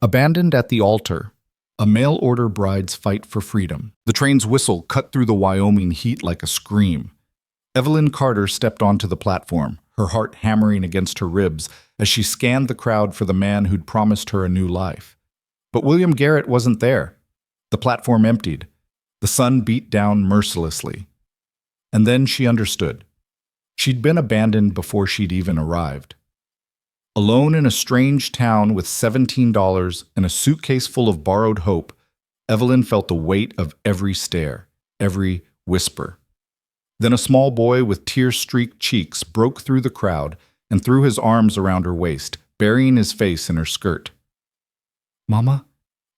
Abandoned at the altar. A mail-order bride's fight for freedom. The train's whistle cut through the Wyoming heat like a scream. Evelyn Carter stepped onto the platform, her heart hammering against her ribs as she scanned the crowd for the man who'd promised her a new life. But William Garrett wasn't there. The platform emptied. The sun beat down mercilessly. And then she understood. She'd been abandoned before she'd even arrived. Alone in a strange town with $17 and a suitcase full of borrowed hope, Evelyn felt the weight of every stare, every whisper. Then a small boy with tear-streaked cheeks broke through the crowd and threw his arms around her waist, burying his face in her skirt. "Mama?"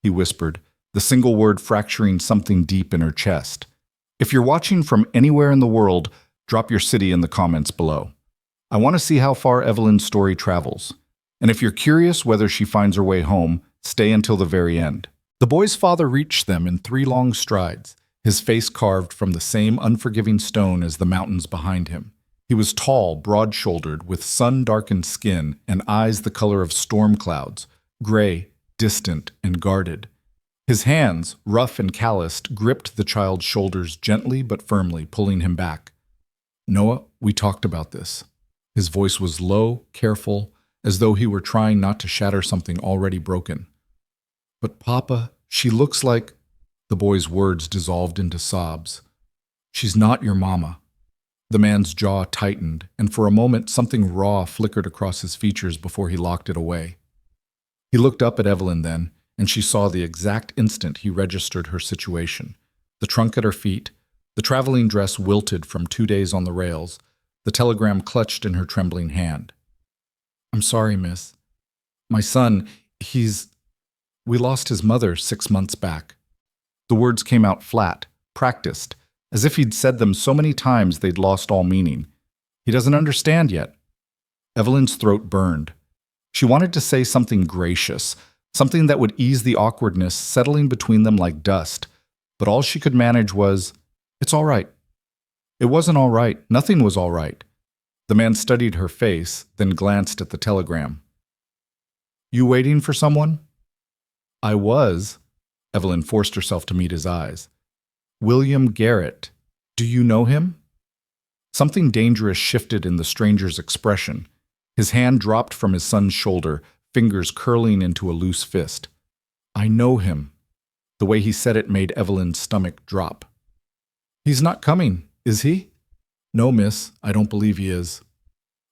he whispered, the single word fracturing something deep in her chest. If you're watching from anywhere in the world, drop your city in the comments below. I want to see how far Evelyn's story travels. And if you're curious whether she finds her way home, stay until the very end. The boy's father reached them in 3 long strides, his face carved from the same unforgiving stone as the mountains behind him. He was tall, broad-shouldered, with sun-darkened skin and eyes the color of storm clouds, gray, distant, and guarded. His hands, rough and calloused, gripped the child's shoulders gently but firmly, pulling him back. "Noah, we talked about this." His voice was low, careful, as though he were trying not to shatter something already broken. "But Papa, she looks like—" The boy's words dissolved into sobs. "She's not your mama." The man's jaw tightened, and for a moment something raw flickered across his features before he locked it away. He looked up at Evelyn then, and she saw the exact instant he registered her situation. The trunk at her feet, the traveling dress wilted from 2 days on the rails, the telegram clutched in her trembling hand. "I'm sorry, miss. My son, we lost his mother 6 months back." The words came out flat, practiced, as if he'd said them so many times they'd lost all meaning. He doesn't understand yet. Evelyn's throat burned. She wanted to say something gracious, something that would ease the awkwardness settling between them like dust, but all she could manage was, "It's all right." It wasn't all right. Nothing was all right. The man studied her face, then glanced at the telegram. "You waiting for someone?" "I was." Evelyn forced herself to meet his eyes. "William Garrett. Do you know him?" Something dangerous shifted in the stranger's expression. His hand dropped from his son's shoulder, fingers curling into a loose fist. "I know him." The way he said it made Evelyn's stomach drop. "He's not coming, is he?" "No, miss, I don't believe he is."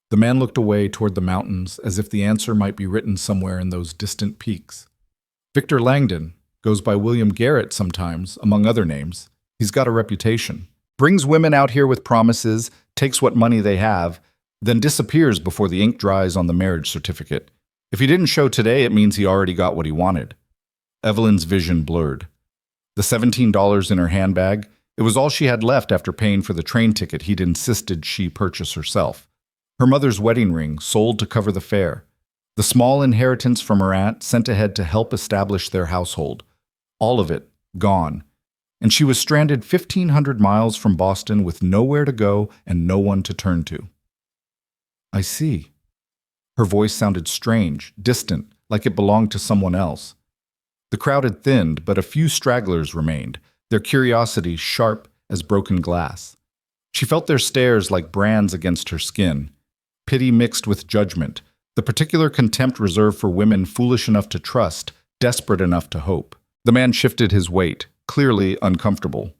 The man looked away toward the mountains as if the answer might be written somewhere in those distant peaks. "Victor Langdon, goes by William Garrett sometimes, among other names. He's got a reputation. Brings women out here with promises, takes what money they have, then disappears before the ink dries on the marriage certificate. If he didn't show today, it means he already got what he wanted." Evelyn's vision blurred. The $17 in her handbag, it was all she had left after paying for the train ticket he'd insisted she purchase herself. Her mother's wedding ring, sold to cover the fare. The small inheritance from her aunt sent ahead to help establish their household. All of it, gone. And she was stranded 1,500 miles from Boston with nowhere to go and no one to turn to. "I see." Her voice sounded strange, distant, like it belonged to someone else. The crowd had thinned, but a few stragglers remained, their curiosity sharp as broken glass. She felt their stares like brands against her skin. Pity mixed with judgment, the particular contempt reserved for women foolish enough to trust, desperate enough to hope. The man shifted his weight, clearly uncomfortable.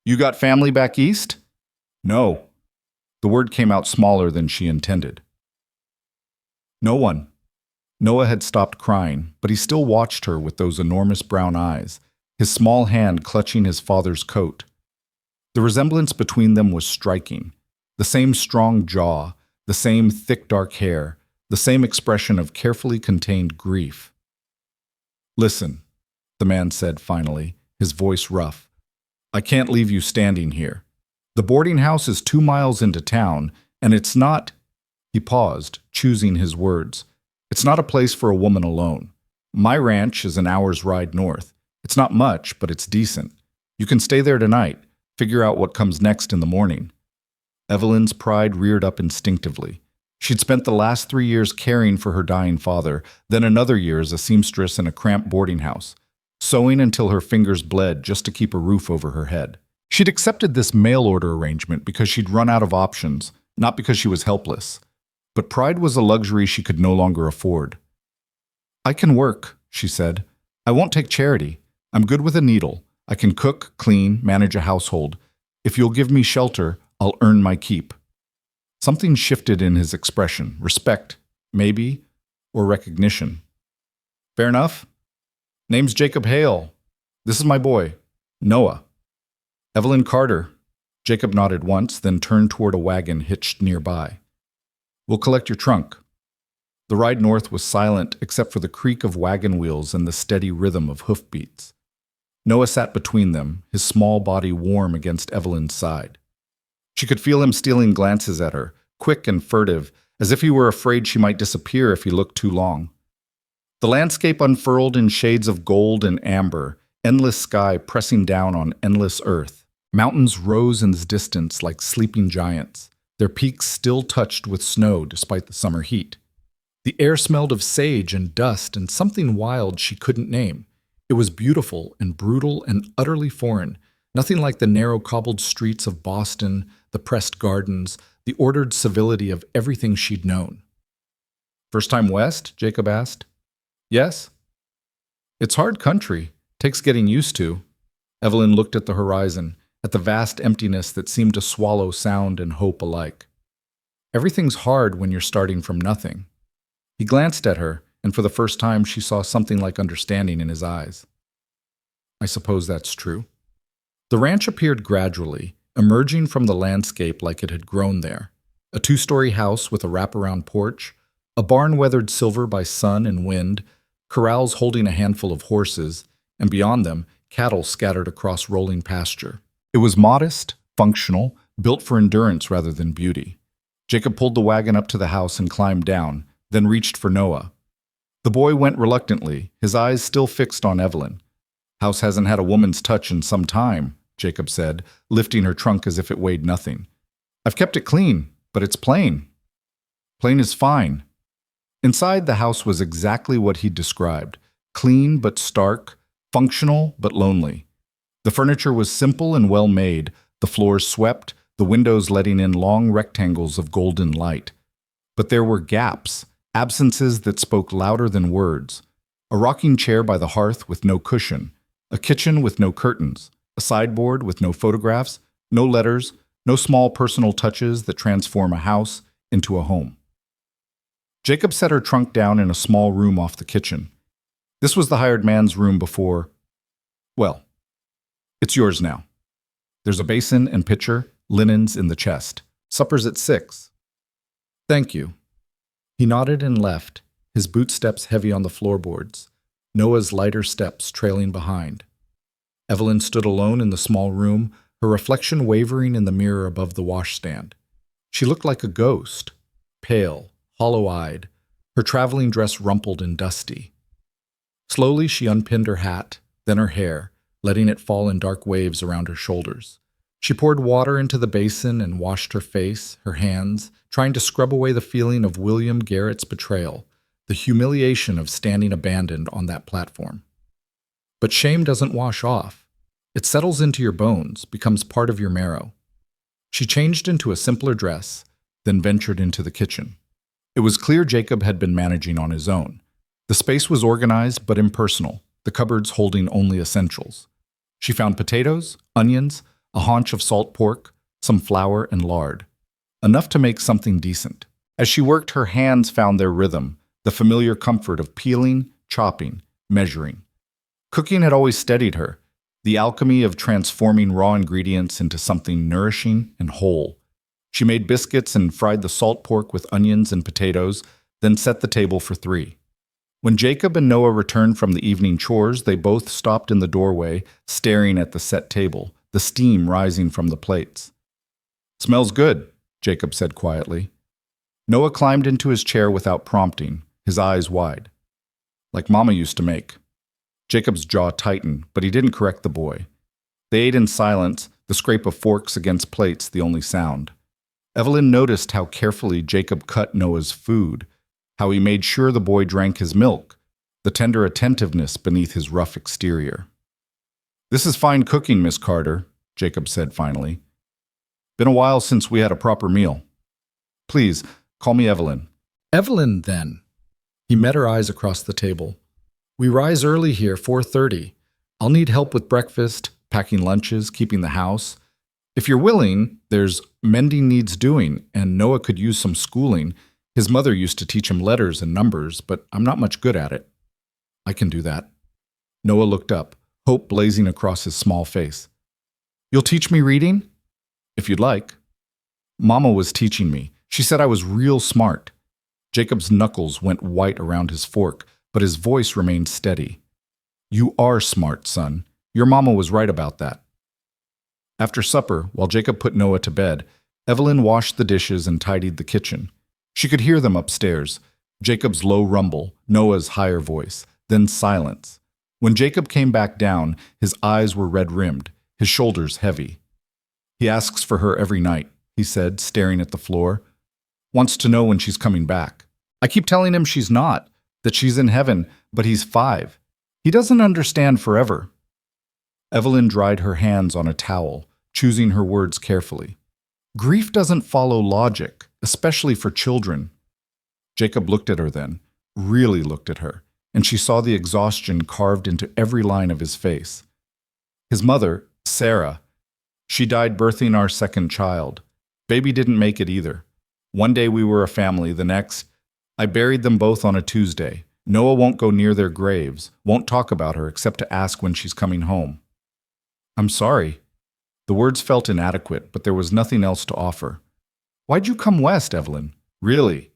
"You got family back east?" "No." The word came out smaller than she intended. "No one." Noah had stopped crying, but he still watched her with those enormous brown eyes, his small hand clutching his father's coat. The resemblance between them was striking. The same strong jaw, the same thick dark hair, the same expression of carefully contained grief. "Listen," the man said finally, his voice rough. "I can't leave you standing here. The boarding house is 2 miles into town, and it's not—" He paused, choosing his words. "It's not a place for a woman alone. My ranch is an hour's ride north. It's not much, but it's decent. You can stay there tonight, figure out what comes next in the morning." Evelyn's pride reared up instinctively. She'd spent the last 3 years caring for her dying father, then another year as a seamstress in a cramped boarding house, sewing until her fingers bled just to keep a roof over her head. She'd accepted this mail order arrangement because she'd run out of options, not because she was helpless. But pride was a luxury she could no longer afford. "I can work," she said. "I won't take charity. I'm good with a needle. I can cook, clean, manage a household. If you'll give me shelter, I'll earn my keep." Something shifted in his expression. Respect, maybe, or recognition. "Fair enough. Name's Jacob Hale. This is my boy, Noah." "Evelyn Carter." Jacob nodded once, then turned toward a wagon hitched nearby. "We'll collect your trunk." The ride north was silent except for the creak of wagon wheels and the steady rhythm of hoofbeats. Noah sat between them, his small body warm against Evelyn's side. She could feel him stealing glances at her, quick and furtive, as if he were afraid she might disappear if he looked too long. The landscape unfurled in shades of gold and amber, endless sky pressing down on endless earth. Mountains rose in the distance like sleeping giants, their peaks still touched with snow despite the summer heat. The air smelled of sage and dust and something wild she couldn't name. It was beautiful and brutal and utterly foreign, nothing like the narrow cobbled streets of Boston, the pressed gardens, the ordered civility of everything she'd known. "First time west?" Jacob asked. "Yes." "It's hard country. Takes getting used to." Evelyn looked at the horizon, at the vast emptiness that seemed to swallow sound and hope alike. "Everything's hard when you're starting from nothing." He glanced at her, and for the first time she saw something like understanding in his eyes. "I suppose that's true." The ranch appeared gradually, emerging from the landscape like it had grown there. A 2-story house with a wraparound porch, a barn weathered silver by sun and wind, corrals holding a handful of horses, and beyond them, cattle scattered across rolling pasture. It was modest, functional, built for endurance rather than beauty. Jacob pulled the wagon up to the house and climbed down, then reached for Noah. The boy went reluctantly, his eyes still fixed on Evelyn. "House hasn't had a woman's touch in some time," Jacob said, lifting her trunk as if it weighed nothing. "I've kept it clean, but it's plain." "Plain is fine." Inside, the house was exactly what he'd described. Clean but stark, functional but lonely. The furniture was simple and well made, the floors swept, the windows letting in long rectangles of golden light. But there were gaps, absences that spoke louder than words. A rocking chair by the hearth with no cushion, a kitchen with no curtains, a sideboard with no photographs, no letters, no small personal touches that transform a house into a home. Jacob set her trunk down in a small room off the kitchen. This was the hired man's room before. "Well, it's yours now. There's a basin and pitcher, linens in the chest. Supper's at 6. "Thank you." He nodded and left, his boot steps heavy on the floorboards, Noah's lighter steps trailing behind. Evelyn stood alone in the small room, her reflection wavering in the mirror above the washstand. She looked like a ghost, pale, hollow-eyed, her traveling dress rumpled and dusty. Slowly she unpinned her hat, then her hair, letting it fall in dark waves around her shoulders. She poured water into the basin and washed her face, her hands, trying to scrub away the feeling of William Garrett's betrayal, the humiliation of standing abandoned on that platform. But shame doesn't wash off. It settles into your bones, becomes part of your marrow. She changed into a simpler dress, then ventured into the kitchen. It was clear Jacob had been managing on his own. The space was organized but impersonal, the cupboards holding only essentials. She found potatoes, onions, a haunch of salt pork, some flour and lard. Enough to make something decent. As she worked, her hands found their rhythm, the familiar comfort of peeling, chopping, measuring. Cooking had always steadied her, the alchemy of transforming raw ingredients into something nourishing and whole. She made biscuits and fried the salt pork with onions and potatoes, then set the table for 3. When Jacob and Noah returned from the evening chores, they both stopped in the doorway, staring at the set table, the steam rising from the plates. "Smells good," Jacob said quietly. Noah climbed into his chair without prompting, his eyes wide. "Like Mama used to make." Jacob's jaw tightened, but he didn't correct the boy. They ate in silence, the scrape of forks against plates the only sound. Evelyn noticed how carefully Jacob cut Noah's food, how he made sure the boy drank his milk, the tender attentiveness beneath his rough exterior. "This is fine cooking, Miss Carter," Jacob said finally. "Been a while since we had a proper meal. Please, call me Evelyn." Evelyn, then. He met her eyes across the table. "We rise early here, 4:30. I'll need help with breakfast, packing lunches, keeping the house. If you're willing, there's mending needs doing, and Noah could use some schooling. His mother used to teach him letters and numbers, but I'm not much good at it." "I can do that." Noah looked up, hope blazing across his small face. "You'll teach me reading?" "If you'd like." "Mama was teaching me. She said I was real smart." Jacob's knuckles went white around his fork, but his voice remained steady. "You are smart, son. Your mama was right about that." After supper, while Jacob put Noah to bed, Evelyn washed the dishes and tidied the kitchen. She could hear them upstairs, Jacob's low rumble, Noah's higher voice, then silence. When Jacob came back down, his eyes were red-rimmed, his shoulders heavy. "He asks for her every night," he said, staring at the floor. "Wants to know when she's coming back. I keep telling him she's not, that she's in heaven, but he's 5. He doesn't understand forever." Evelyn dried her hands on a towel, choosing her words carefully. "Grief doesn't follow logic, especially for children." Jacob looked at her then, really looked at her, and she saw the exhaustion carved into every line of his face. "His mother, Sarah, she died birthing our second child. Baby didn't make it either. One day we were a family, the next, I buried them both on a Tuesday. Noah won't go near their graves, won't talk about her except to ask when she's coming home." "I'm sorry." The words felt inadequate, but there was nothing else to offer. "Why'd you come west, Evelyn? Really?"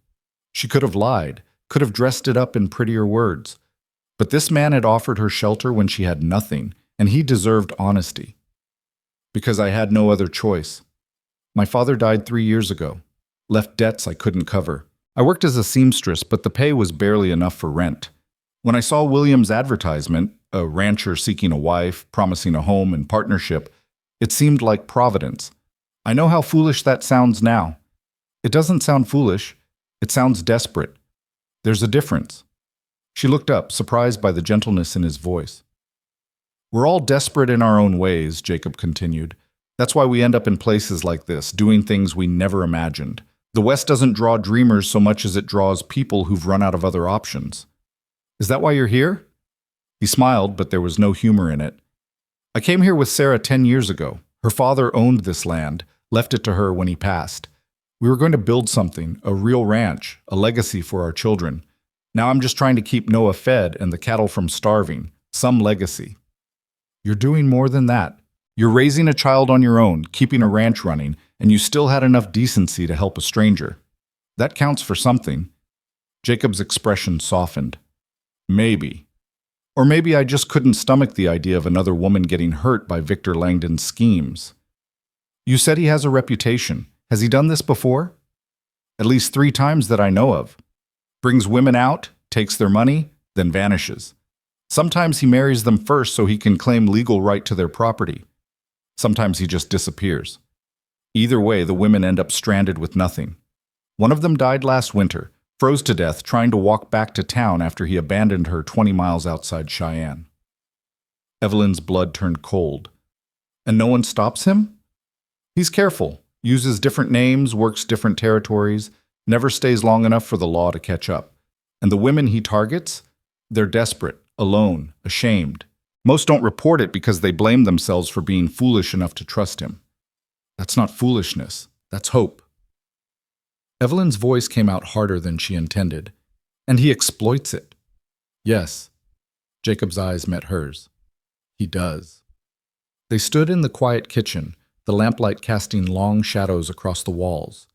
She could have lied, could have dressed it up in prettier words. But this man had offered her shelter when she had nothing, and he deserved honesty. "Because I had no other choice. My father died 3 years ago, left debts I couldn't cover. I worked as a seamstress, but the pay was barely enough for rent. When I saw William's advertisement, a rancher seeking a wife, promising a home and partnership, it seemed like Providence. I know how foolish that sounds now. It doesn't sound foolish. It sounds desperate. There's a difference." She looked up, surprised by the gentleness in his voice. "We're all desperate in our own ways," Jacob continued. "That's why we end up in places like this, doing things we never imagined. The West doesn't draw dreamers so much as it draws people who've run out of other options." "Is that why you're here?" He smiled, but there was no humor in it. "I came here with Sarah 10 years ago. Her father owned this land, left it to her when he passed. We were going to build something, a real ranch, a legacy for our children. Now I'm just trying to keep Noah fed and the cattle from starving, some legacy." "You're doing more than that. You're raising a child on your own, keeping a ranch running, and you still had enough decency to help a stranger. That counts for something." Jacob's expression softened. "Maybe. Or maybe I just couldn't stomach the idea of another woman getting hurt by Victor Langdon's schemes." "You said he has a reputation. Has he done this before?" "At least 3 times that I know of. Brings women out, takes their money, then vanishes. Sometimes he marries them first so he can claim legal right to their property. Sometimes he just disappears. Either way, the women end up stranded with nothing. One of them died last winter, froze to death trying to walk back to town after he abandoned her 20 miles outside Cheyenne." Evelyn's blood turned cold. "And no one stops him?" "He's careful, uses different names, works different territories, never stays long enough for the law to catch up. And the women he targets? They're desperate, alone, ashamed. Most don't report it because they blame themselves for being foolish enough to trust him." "That's not foolishness. That's hope." Evelyn's voice came out harder than she intended. "And he exploits it." "Yes." Jacob's eyes met hers. "He does." They stood in the quiet kitchen, the lamplight casting long shadows across the walls.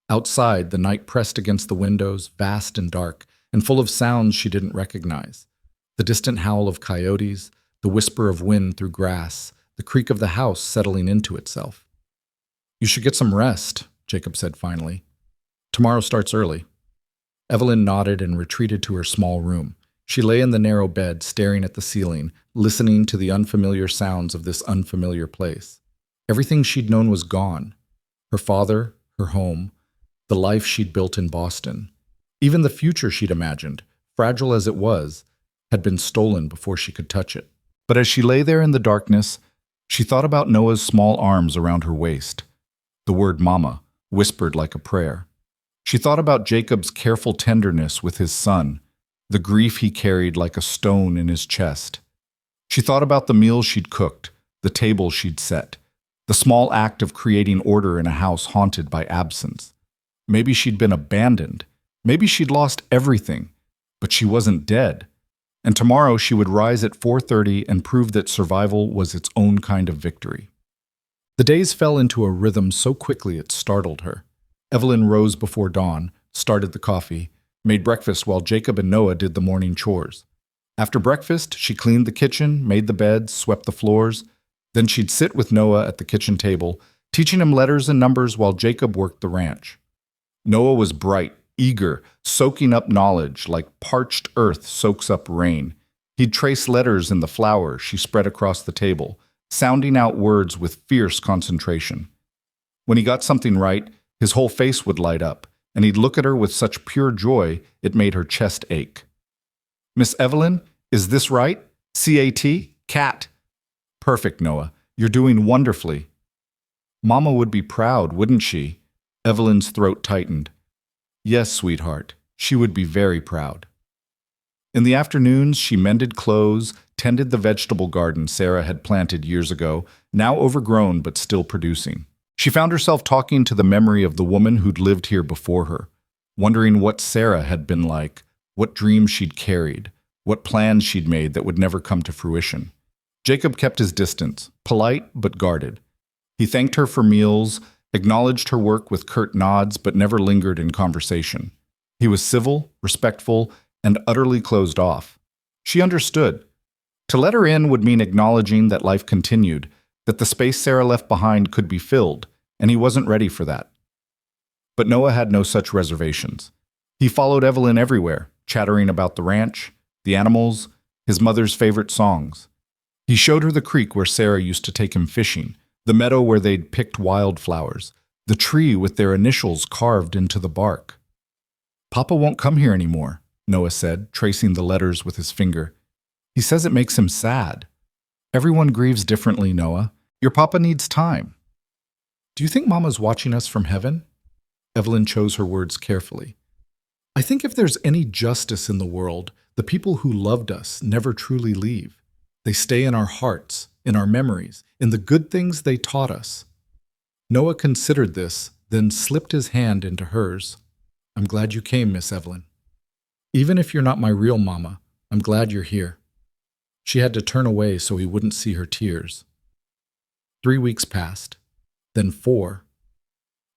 Outside, the night pressed against the windows, vast and dark, and full of sounds she didn't recognize. The distant howl of coyotes, the whisper of wind through grass, the creak of the house settling into itself. "You should get some rest," Jacob said finally. "Tomorrow starts early." Evelyn nodded and retreated to her small room. She lay in the narrow bed, staring at the ceiling, listening to the unfamiliar sounds of this unfamiliar place. Everything she'd known was gone. Her father, her home, the life she'd built in Boston. Even the future she'd imagined, fragile as it was, had been stolen before she could touch it. But as she lay there in the darkness, she thought about Noah's small arms around her waist, the word mama, whispered like a prayer. She thought about Jacob's careful tenderness with his son, the grief he carried like a stone in his chest. She thought about the meals she'd cooked, the table she'd set, the small act of creating order in a house haunted by absence. Maybe she'd been abandoned. Maybe she'd lost everything, but she wasn't dead. And tomorrow she would rise at 4:30 and prove that survival was its own kind of victory. The days fell into a rhythm so quickly it startled her. Evelyn rose before dawn, started the coffee, made breakfast while Jacob and Noah did the morning chores. After breakfast, she cleaned the kitchen, made the beds, swept the floors. Then she'd sit with Noah at the kitchen table, teaching him letters and numbers while Jacob worked the ranch. Noah was bright, eager, soaking up knowledge like parched earth soaks up rain. He'd trace letters in the flour she spread across the table, sounding out words with fierce concentration. When he got something right, his whole face would light up, and he'd look at her with such pure joy it made her chest ache. "Miss Evelyn, is this right? C-A-T? Cat. Perfect, Noah. You're doing wonderfully." Mama would be proud, wouldn't she? Evelyn's throat tightened. Yes, sweetheart, she would be very proud. In the afternoons, she mended clothes, tended the vegetable garden Sarah had planted years ago, now overgrown but still producing. She found herself talking to the memory of the woman who'd lived here before her, wondering what Sarah had been like, what dreams she'd carried, what plans she'd made that would never come to fruition. Jacob kept his distance, polite but guarded. He thanked her for meals, acknowledged her work with curt nods, but never lingered in conversation. He was civil, respectful, and utterly closed off. She understood. To let her in would mean acknowledging that life continued, that the space Sarah left behind could be filled, and he wasn't ready for that. But Noah had no such reservations. He followed Evelyn everywhere, chattering about the ranch, the animals, his mother's favorite songs. He showed her the creek where Sarah used to take him fishing, the meadow where they'd picked wildflowers, the tree with their initials carved into the bark. "Papa won't come here anymore," Noah said, tracing the letters with his finger. "He says it makes him sad." "Everyone grieves differently, Noah. Your papa needs time." "Do you think Mama's watching us from heaven?" Evelyn chose her words carefully. "I think if there's any justice in the world, the people who loved us never truly leave. They stay in our hearts, in our memories, in the good things they taught us." Noah considered this, then slipped his hand into hers. "I'm glad you came, Miss Evelyn. Even if you're not my real mama, I'm glad you're here." She had to turn away so he wouldn't see her tears. 3 weeks passed, then 4.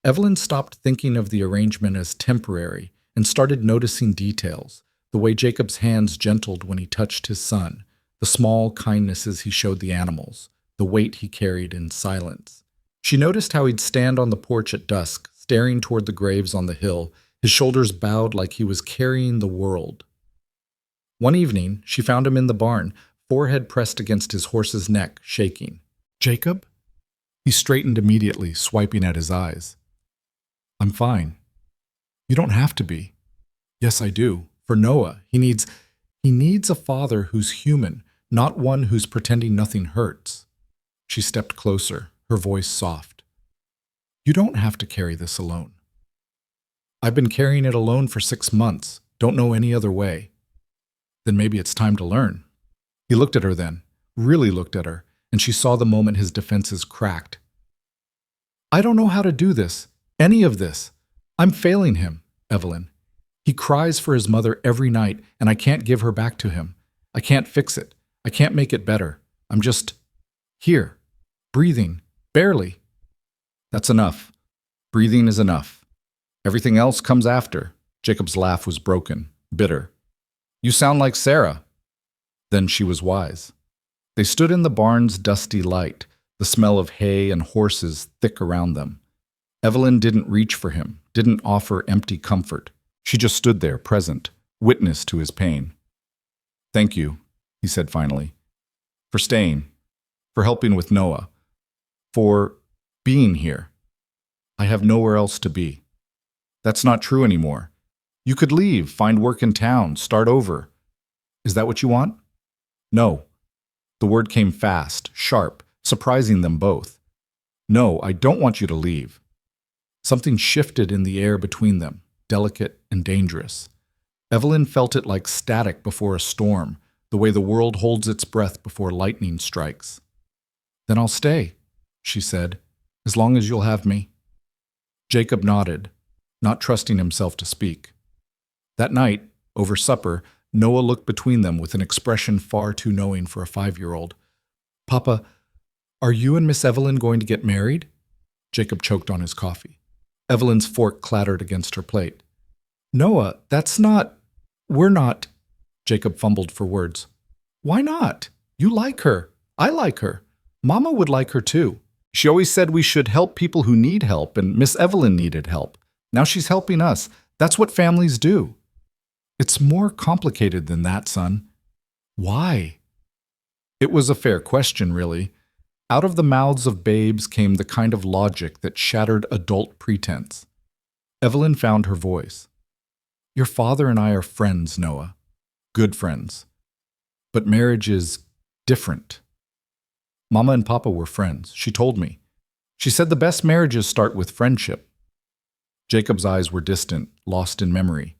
Evelyn stopped thinking of the arrangement as temporary and started noticing details, the way Jacob's hands gentled when he touched his son, the small kindnesses he showed the animals, the weight he carried in silence. She noticed how he'd stand on the porch at dusk, staring toward the graves on the hill, his shoulders bowed like he was carrying the world. One evening, she found him in the barn, forehead pressed against his horse's neck, shaking. "Jacob?" He straightened immediately, swiping at his eyes. "I'm fine." "You don't have to be." "Yes, I do. For Noah, he needs a father who's human, not one who's pretending nothing hurts." She stepped closer, her voice soft. "You don't have to carry this alone." "I've been carrying it alone for 6 months. Don't know any other way." "Then maybe it's time to learn." He looked at her then, really looked at her, and she saw the moment his defenses cracked. "I don't know how to do this, any of this. I'm failing him, Evelyn. He cries for his mother every night, and I can't give her back to him. I can't fix it. I can't make it better. I'm just here, breathing, barely." "That's enough. Breathing is enough. Everything else comes after." Jacob's laugh was broken, bitter. "You sound like Sarah." Then she was wise. They stood in the barn's dusty light, the smell of hay and horses thick around them. Evelyn didn't reach for him, didn't offer empty comfort. She just stood there, present, witness to his pain. "Thank you," he said finally, "for staying, for helping with Noah, for being here. I have nowhere else to be. That's not true anymore. You could leave, find work in town, start over. Is that what you want? No. The word came fast, sharp, surprising them both. No, I don't want you to leave. Something shifted in the air between them, delicate and dangerous. Evelyn felt it like static before a storm, the way the world holds its breath before lightning strikes. Then I'll stay, she said, as long as you'll have me. Jacob nodded, not trusting himself to speak. That night, over supper, Noah looked between them with an expression far too knowing for a 5-year-old. Papa, are you and Miss Evelyn going to get married? Jacob choked on his coffee. Evelyn's fork clattered against her plate. Noah, that's not... We're not... Jacob fumbled for words. Why not? You like her. I like her. Mama would like her too. She always said we should help people who need help, and Miss Evelyn needed help. Now she's helping us. That's what families do. It's more complicated than that, son. Why? It was a fair question, really. Out of the mouths of babes came the kind of logic that shattered adult pretense. Evelyn found her voice. Your father and I are friends, Noah. Good friends. But marriage is different. Mama and Papa were friends, she told me. She said the best marriages start with friendship. Jacob's eyes were distant, lost in memory.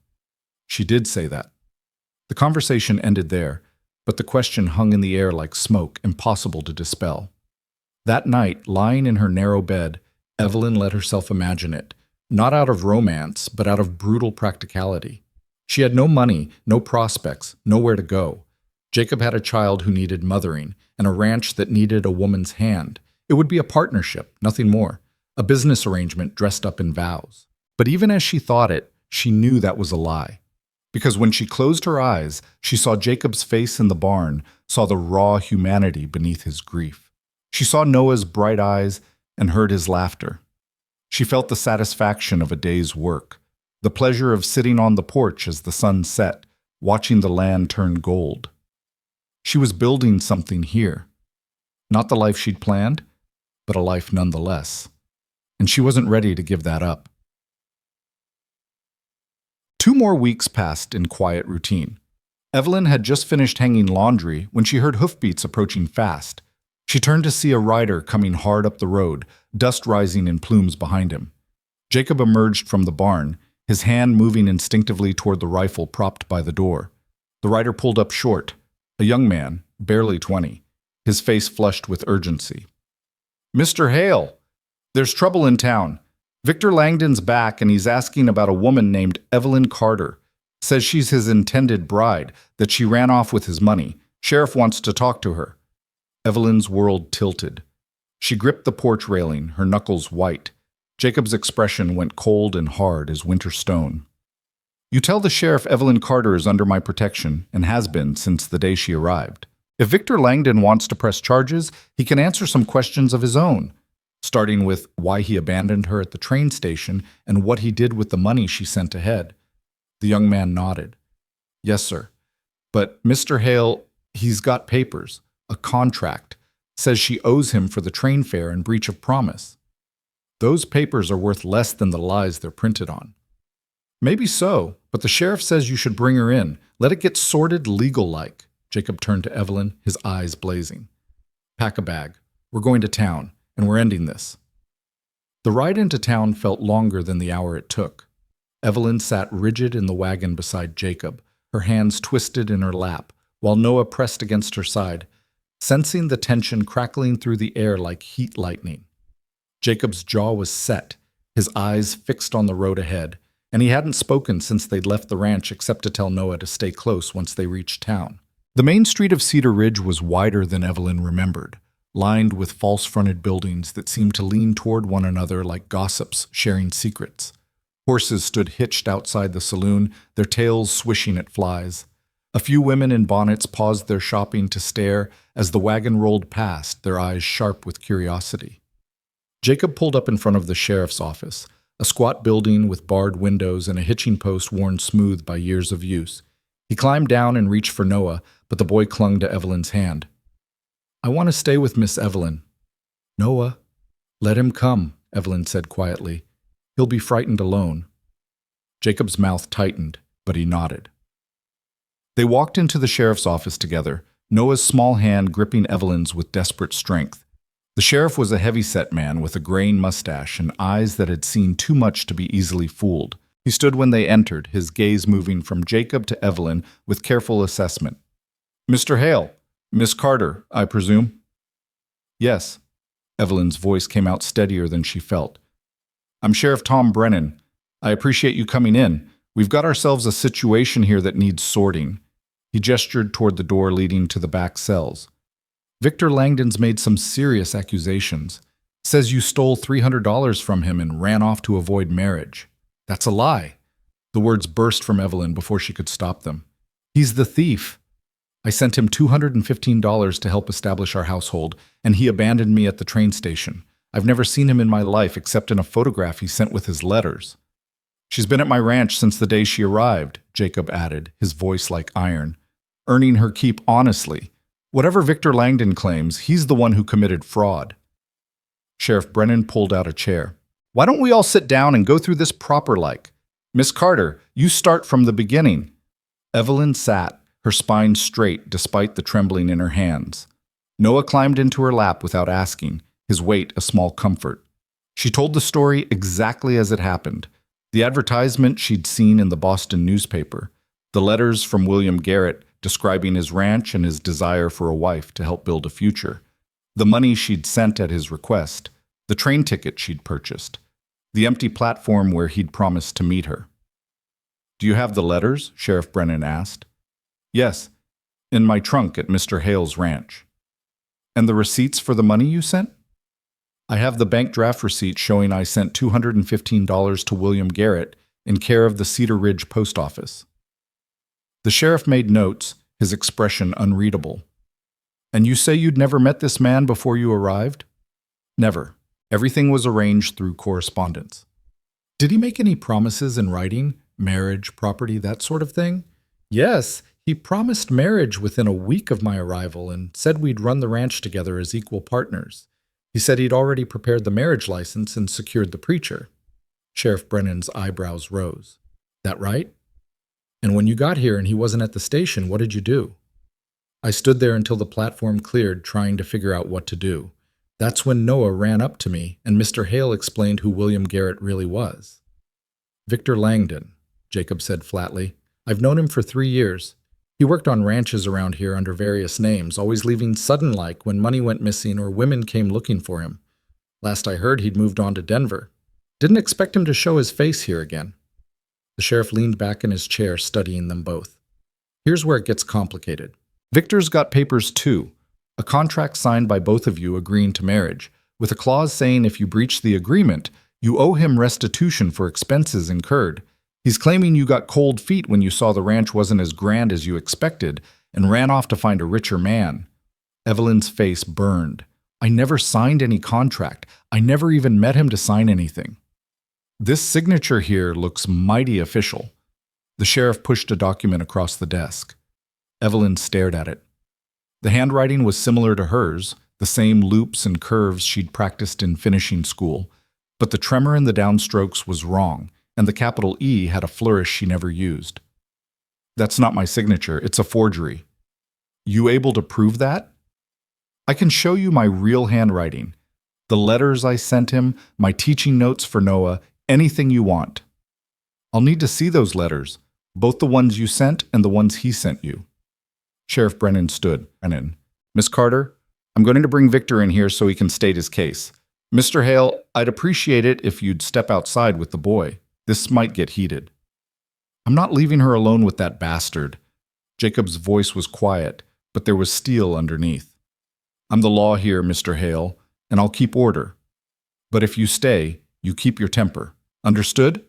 She did say that. The conversation ended there, but the question hung in the air like smoke, impossible to dispel. That night, lying in her narrow bed, Evelyn let herself imagine it, not out of romance, but out of brutal practicality. She had no money, no prospects, nowhere to go. Jacob had a child who needed mothering, and a ranch that needed a woman's hand. It would be a partnership, nothing more, a business arrangement dressed up in vows. But even as she thought it, she knew that was a lie. Because when she closed her eyes, she saw Jacob's face in the barn, saw the raw humanity beneath his grief. She saw Noah's bright eyes and heard his laughter. She felt the satisfaction of a day's work, the pleasure of sitting on the porch as the sun set, watching the land turn gold. She was building something here. Not the life she'd planned, but a life nonetheless. And she wasn't ready to give that up. 2 more weeks passed in quiet routine. Evelyn had just finished hanging laundry when she heard hoofbeats approaching fast. She turned to see a rider coming hard up the road, dust rising in plumes behind him. Jacob emerged from the barn, his hand moving instinctively toward the rifle propped by the door. The rider pulled up short, a young man, barely 20, his face flushed with urgency. Mr. Hale, there's trouble in town. Victor Langdon's back and he's asking about a woman named Evelyn Carter. Says she's his intended bride, that she ran off with his money. Sheriff wants to talk to her. Evelyn's world tilted. She gripped the porch railing, her knuckles white. Jacob's expression went cold and hard as winter stone. You tell the sheriff Evelyn Carter is under my protection and has been since the day she arrived. If Victor Langdon wants to press charges, he can answer some questions of his own, starting with why he abandoned her at the train station and what he did with the money she sent ahead. The young man nodded. Yes, sir. But Mr. Hale, he's got papers, a contract, says she owes him for the train fare and breach of promise. Those papers are worth less than the lies they're printed on. Maybe so, but the sheriff says you should bring her in. Let it get sorted legal-like. Jacob turned to Evelyn, his eyes blazing. Pack a bag. We're going to town, and we're ending this. The ride into town felt longer than the hour it took. Evelyn sat rigid in the wagon beside Jacob, her hands twisted in her lap, while Noah pressed against her side, sensing the tension crackling through the air like heat lightning. Jacob's jaw was set, his eyes fixed on the road ahead, and he hadn't spoken since they'd left the ranch except to tell Noah to stay close once they reached town. The main street of Cedar Ridge was wider than Evelyn remembered, lined with false-fronted buildings that seemed to lean toward one another like gossips sharing secrets. Horses stood hitched outside the saloon, their tails swishing at flies. A few women in bonnets paused their shopping to stare as the wagon rolled past, their eyes sharp with curiosity. Jacob pulled up in front of the sheriff's office, a squat building with barred windows and a hitching post worn smooth by years of use. He climbed down and reached for Noah, but the boy clung to Evelyn's hand. I want to stay with Miss Evelyn. Noah, let him come, Evelyn said quietly. He'll be frightened alone. Jacob's mouth tightened, but he nodded. They walked into the sheriff's office together, Noah's small hand gripping Evelyn's with desperate strength. The sheriff was a heavy-set man with a graying mustache and eyes that had seen too much to be easily fooled. He stood when they entered, his gaze moving from Jacob to Evelyn with careful assessment. "Mr. Hale, Miss Carter, I presume?" "Yes." Evelyn's voice came out steadier than she felt. "I'm Sheriff Tom Brennan. I appreciate you coming in. We've got ourselves a situation here that needs sorting." He gestured toward the door leading to the back cells. "Victor Langdon's made some serious accusations. Says you stole $300 from him and ran off to avoid marriage." "That's a lie." The words burst from Evelyn before she could stop them. "He's the thief. I sent him $215 to help establish our household, and he abandoned me at the train station. I've never seen him in my life except in a photograph he sent with his letters." "She's been at my ranch since the day she arrived," Jacob added, his voice like iron, "earning her keep honestly. Whatever Victor Langdon claims, he's the one who committed fraud." Sheriff Brennan pulled out a chair. "Why don't we all sit down and go through this proper-like? Miss Carter, you start from the beginning." Evelyn sat, her spine straight despite the trembling in her hands. Noah climbed into her lap without asking, his weight a small comfort. She told the story exactly as it happened. The advertisement she'd seen in the Boston newspaper, the letters from William Garrett describing his ranch and his desire for a wife to help build a future, the money she'd sent at his request, the train ticket she'd purchased, the empty platform where he'd promised to meet her. "Do you have the letters?" Sheriff Brennan asked. "Yes, in my trunk at Mr. Hale's ranch." "And the receipts for the money you sent?" "I have the bank draft receipt showing I sent $215 to William Garrett in care of the Cedar Ridge post office." The sheriff made notes, his expression unreadable. "And you say you'd never met this man before you arrived?" "Never. Everything was arranged through correspondence." "Did he make any promises in writing? Marriage, property, that sort of thing?" "Yes. He promised marriage within a week of my arrival and said we'd run the ranch together as equal partners. He said he'd already prepared the marriage license and secured the preacher." Sheriff Brennan's eyebrows rose. "That right? And when you got here and he wasn't at the station, what did you do?" "I stood there until the platform cleared, trying to figure out what to do. That's when Noah ran up to me, and Mr. Hale explained who William Garrett really was." "Victor Langdon," Jacob said flatly. "I've known him for 3 years. He worked on ranches around here under various names, always leaving sudden-like when money went missing or women came looking for him. Last I heard, he'd moved on to Denver. Didn't expect him to show his face here again." The sheriff leaned back in his chair, studying them both. "Here's where it gets complicated. Victor's got papers too. A contract signed by both of you agreeing to marriage, with a clause saying if you breach the agreement, you owe him restitution for expenses incurred. He's claiming you got cold feet when you saw the ranch wasn't as grand as you expected and ran off to find a richer man." Evelyn's face burned. "I never signed any contract. I never even met him to sign anything." "This signature here looks mighty official." The sheriff pushed a document across the desk. Evelyn stared at it. The handwriting was similar to hers, the same loops and curves she'd practiced in finishing school, but the tremor in the downstrokes was wrong, and the capital E had a flourish she never used. "That's not my signature. It's a forgery." "You able to prove that?" "I can show you my real handwriting. The letters I sent him, my teaching notes for Noah, anything you want." "I'll need to see those letters, both the ones you sent and the ones he sent you." Sheriff Brennan stood. "Miss Carter, I'm going to bring Victor in here so he can state his case. Mr. Hale, I'd appreciate it if you'd step outside with the boy. This might get heated." "I'm not leaving her alone with that bastard." Jacob's voice was quiet, but there was steel underneath. "I'm the law here, Mr. Hale, and I'll keep order. But if you stay, you keep your temper. Understood?"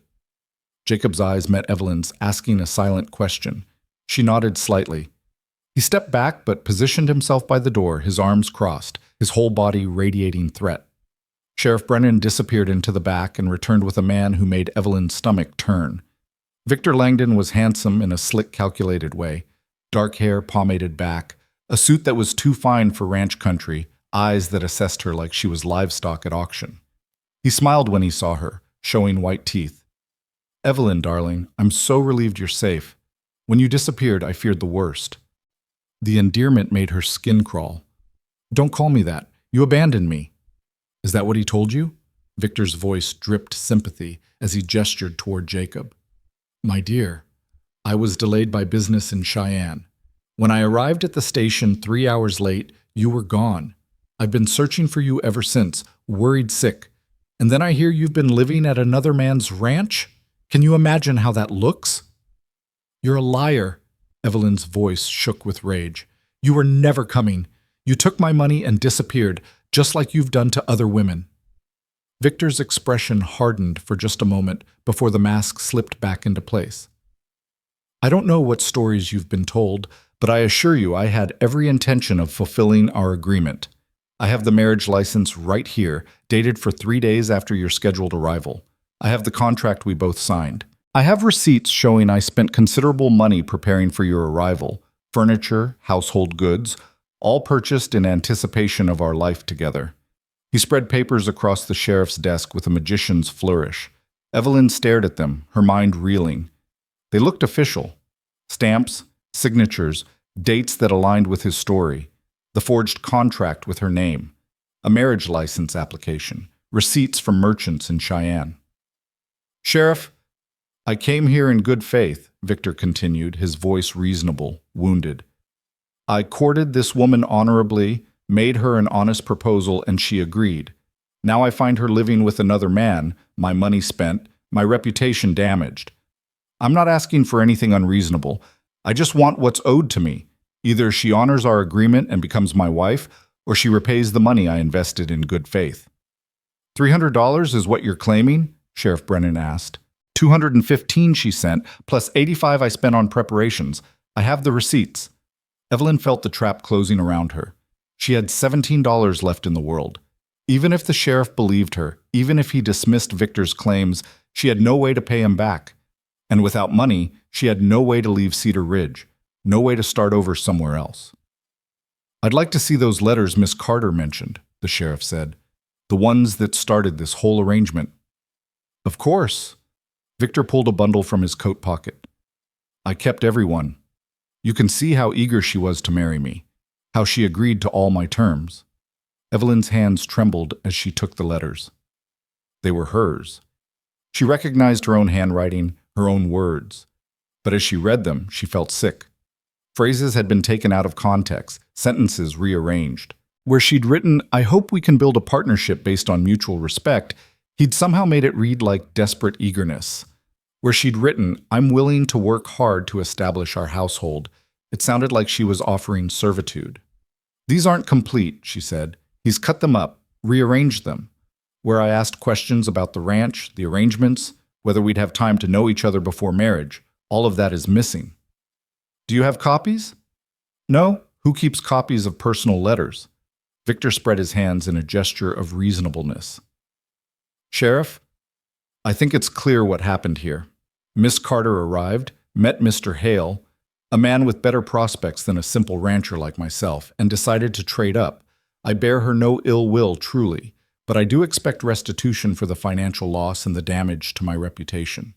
Jacob's eyes met Evelyn's, asking a silent question. She nodded slightly. He stepped back but positioned himself by the door, his arms crossed, his whole body radiating threat. Sheriff Brennan disappeared into the back and returned with a man who made Evelyn's stomach turn. Victor Langdon was handsome in a slick, calculated way. Dark hair, pomaded back, a suit that was too fine for ranch country, eyes that assessed her like she was livestock at auction. He smiled when he saw her, showing white teeth. Evelyn, darling, I'm so relieved you're safe. When you disappeared, I feared the worst. The endearment made her skin crawl. Don't call me that. You abandoned me. Is that what he told you? Victor's voice dripped sympathy as he gestured toward Jacob. My dear, I was delayed by business in Cheyenne. When I arrived at the station 3 hours late, you were gone. I've been searching for you ever since, worried sick. And then I hear you've been living at another man's ranch? Can you imagine how that looks? You're a liar. Evelyn's voice shook with rage. You were never coming. You took my money and disappeared, just like you've done to other women. Victor's expression hardened for just a moment before the mask slipped back into place. I don't know what stories you've been told, but I assure you I had every intention of fulfilling our agreement. I have the marriage license right here, dated for 3 days after your scheduled arrival. I have the contract we both signed. I have receipts showing I spent considerable money preparing for your arrival, furniture, household goods, all purchased in anticipation of our life together. He spread papers across the sheriff's desk with a magician's flourish. Evelyn stared at them, her mind reeling. They looked official. Stamps, signatures, dates that aligned with his story, the forged contract with her name, a marriage license application, receipts from merchants in Cheyenne. Sheriff, I came here in good faith, Victor continued, his voice reasonable, wounded. I courted this woman honorably, made her an honest proposal, and she agreed. Now I find her living with another man, my money spent, my reputation damaged. I'm not asking for anything unreasonable. I just want what's owed to me. Either she honors our agreement and becomes my wife, or she repays the money I invested in good faith. $300 is what you're claiming? Sheriff Brennan asked. $215 she sent, plus $85 I spent on preparations. I have the receipts. Evelyn felt the trap closing around her. She had $17 left in the world. Even if the sheriff believed her, even if he dismissed Victor's claims, she had no way to pay him back. And without money, she had no way to leave Cedar Ridge, no way to start over somewhere else. I'd like to see those letters Miss Carter mentioned, the sheriff said. The ones that started this whole arrangement. Of course. Victor pulled a bundle from his coat pocket. I kept everyone. You can see how eager she was to marry me, how she agreed to all my terms. Evelyn's hands trembled as she took the letters. They were hers. She recognized her own handwriting, her own words. But as she read them, she felt sick. Phrases had been taken out of context, sentences rearranged. Where she'd written, I hope we can build a partnership based on mutual respect, he'd somehow made it read like desperate eagerness. Where she'd written, I'm willing to work hard to establish our household, it sounded like she was offering servitude. These aren't complete, she said. He's cut them up, rearranged them. Where I asked questions about the ranch, the arrangements, whether we'd have time to know each other before marriage, all of that is missing. Do you have copies? No? Who keeps copies of personal letters? Victor spread his hands in a gesture of reasonableness. Sheriff, I think it's clear what happened here. Miss Carter arrived, met Mr. Hale, a man with better prospects than a simple rancher like myself, and decided to trade up. I bear her no ill will, truly, but I do expect restitution for the financial loss and the damage to my reputation.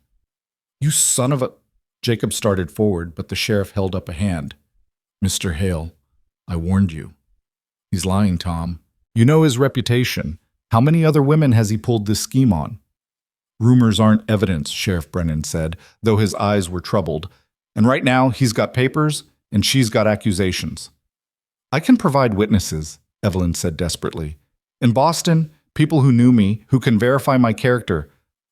You son of a... Jacob started forward, but the sheriff held up a hand. Mr. Hale, I warned you. He's lying, Tom. You know his reputation. How many other women has he pulled this scheme on? Rumors aren't evidence, Sheriff Brennan said, though his eyes were troubled. And right now, he's got papers, and she's got accusations. I can provide witnesses, Evelyn said desperately. In Boston, people who knew me, who can verify my character.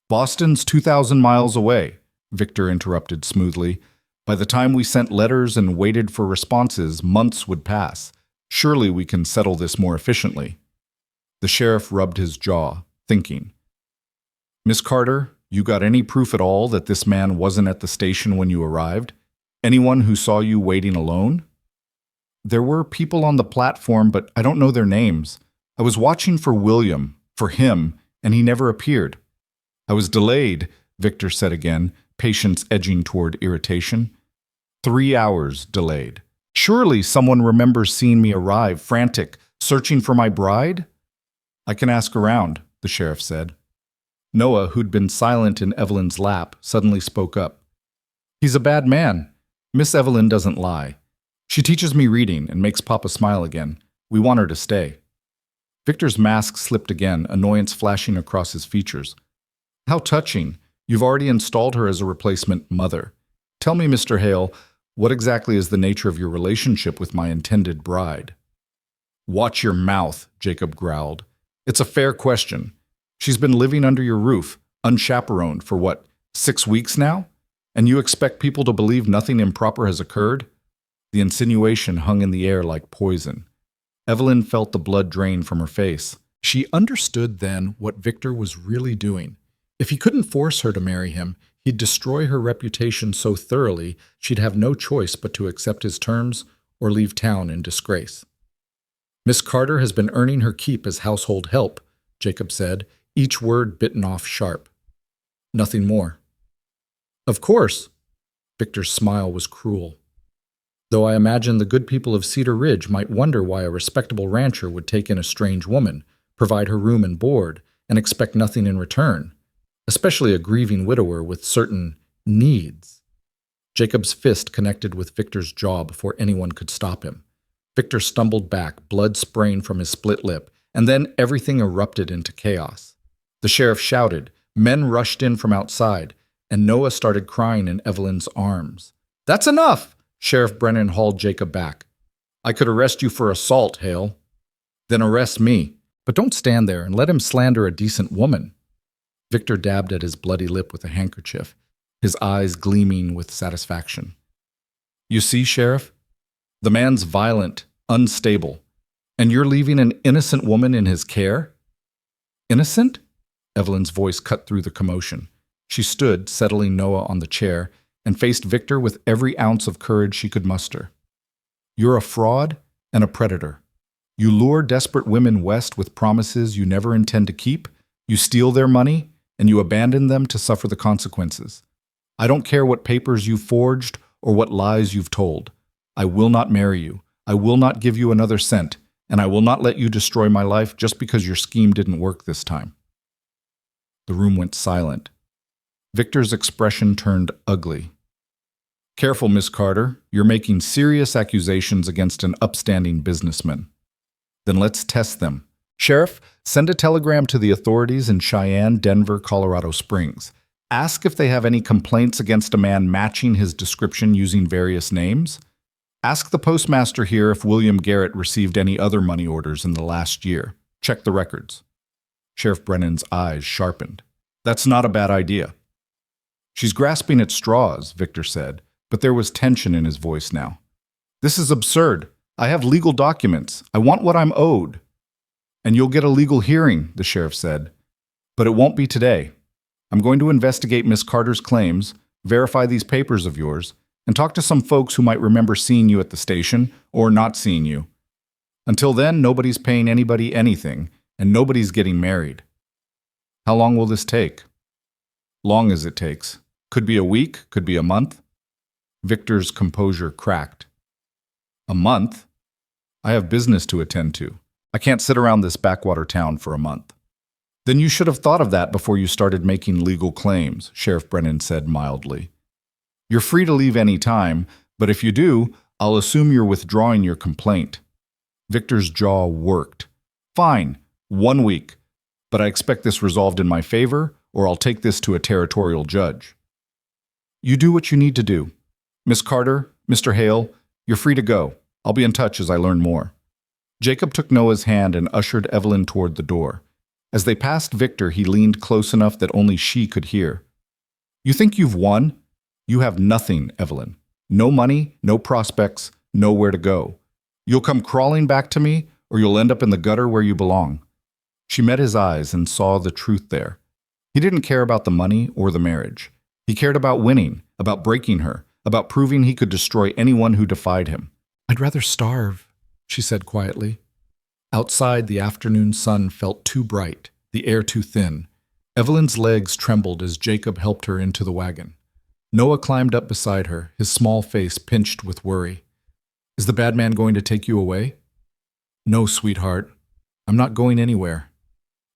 Boston's 2,000 miles away, Victor interrupted smoothly. By the time we sent letters and waited for responses, months would pass. Surely we can settle this more efficiently. The sheriff rubbed his jaw, thinking. Miss Carter, you got any proof at all that this man wasn't at the station when you arrived? Anyone who saw you waiting alone? There were people on the platform, but I don't know their names. I was watching for William, for him, and he never appeared. I was delayed, Victor said again, patience edging toward irritation. 3 hours delayed. Surely someone remembers seeing me arrive, frantic, searching for my bride? I can ask around, the sheriff said. Noah, who'd been silent in Evelyn's lap, suddenly spoke up. He's a bad man. Miss Evelyn doesn't lie. She teaches me reading and makes Papa smile again. We want her to stay. Victor's mask slipped again, annoyance flashing across his features. How touching. You've already installed her as a replacement mother. Tell me, Mr. Hale, what exactly is the nature of your relationship with my intended bride? Watch your mouth, Jacob growled. It's a fair question. She's been living under your roof, unchaperoned, for what, 6 weeks now? And you expect people to believe nothing improper has occurred? The insinuation hung in the air like poison. Evelyn felt the blood drain from her face. She understood then what Victor was really doing. If he couldn't force her to marry him, he'd destroy her reputation so thoroughly she'd have no choice but to accept his terms or leave town in disgrace. Miss Carter has been earning her keep as household help, Jacob said, each word bitten off sharp. Nothing more. Of course. Victor's smile was cruel. Though I imagine the good people of Cedar Ridge might wonder why a respectable rancher would take in a strange woman, provide her room and board, and expect nothing in return, especially a grieving widower with certain needs. Jacob's fist connected with Victor's jaw before anyone could stop him. Victor stumbled back, blood spraying from his split lip, and then everything erupted into chaos. The sheriff shouted, men rushed in from outside, and Noah started crying in Evelyn's arms. That's enough! Sheriff Brennan hauled Jacob back. I could arrest you for assault, Hale. Then arrest me. But don't stand there and let him slander a decent woman. Victor dabbed at his bloody lip with a handkerchief, his eyes gleaming with satisfaction. You see, Sheriff? The man's violent, unstable, and you're leaving an innocent woman in his care? Innocent? Evelyn's voice cut through the commotion. She stood, settling Noah on the chair, and faced Victor with every ounce of courage she could muster. You're a fraud and a predator. You lure desperate women west with promises you never intend to keep, you steal their money, and you abandon them to suffer the consequences. I don't care what papers you've forged or what lies you've told. I will not marry you. I will not give you another cent, and I will not let you destroy my life just because your scheme didn't work this time. The room went silent. Victor's expression turned ugly. Careful, Miss Carter. You're making serious accusations against an upstanding businessman. Then let's test them. Sheriff, send a telegram to the authorities in Cheyenne, Denver, Colorado Springs. Ask if they have any complaints against a man matching his description using various names. Ask the postmaster here if William Garrett received any other money orders in the last year. Check the records. Sheriff Brennan's eyes sharpened. That's not a bad idea. She's grasping at straws, Victor said, but there was tension in his voice now. This is absurd. I have legal documents. I want what I'm owed. And you'll get a legal hearing, the sheriff said. But it won't be today. I'm going to investigate Miss Carter's claims, verify these papers of yours, and talk to some folks who might remember seeing you at the station or not seeing you. Until then, nobody's paying anybody anything, and nobody's getting married. How long will this take? Long as it takes. Could be a week, could be a month. Victor's composure cracked. A month? I have business to attend to. I can't sit around this backwater town for a month. Then you should have thought of that before you started making legal claims, Sheriff Brennan said mildly. You're free to leave any time, but if you do, I'll assume you're withdrawing your complaint. Victor's jaw worked. Fine, 1 week, but I expect this resolved in my favor, or I'll take this to a territorial judge. You do what you need to do. Miss Carter, Mr. Hale, you're free to go. I'll be in touch as I learn more. Jacob took Noah's hand and ushered Evelyn toward the door. As they passed Victor, he leaned close enough that only she could hear. You think you've won? You have nothing, Evelyn. No money, no prospects, nowhere to go. You'll come crawling back to me, or you'll end up in the gutter where you belong. She met his eyes and saw the truth there. He didn't care about the money or the marriage. He cared about winning, about breaking her, about proving he could destroy anyone who defied him. I'd rather starve, she said quietly. Outside, the afternoon sun felt too bright, the air too thin. Evelyn's legs trembled as Jacob helped her into the wagon. Noah climbed up beside her, his small face pinched with worry. Is the bad man going to take you away? No, sweetheart. I'm not going anywhere.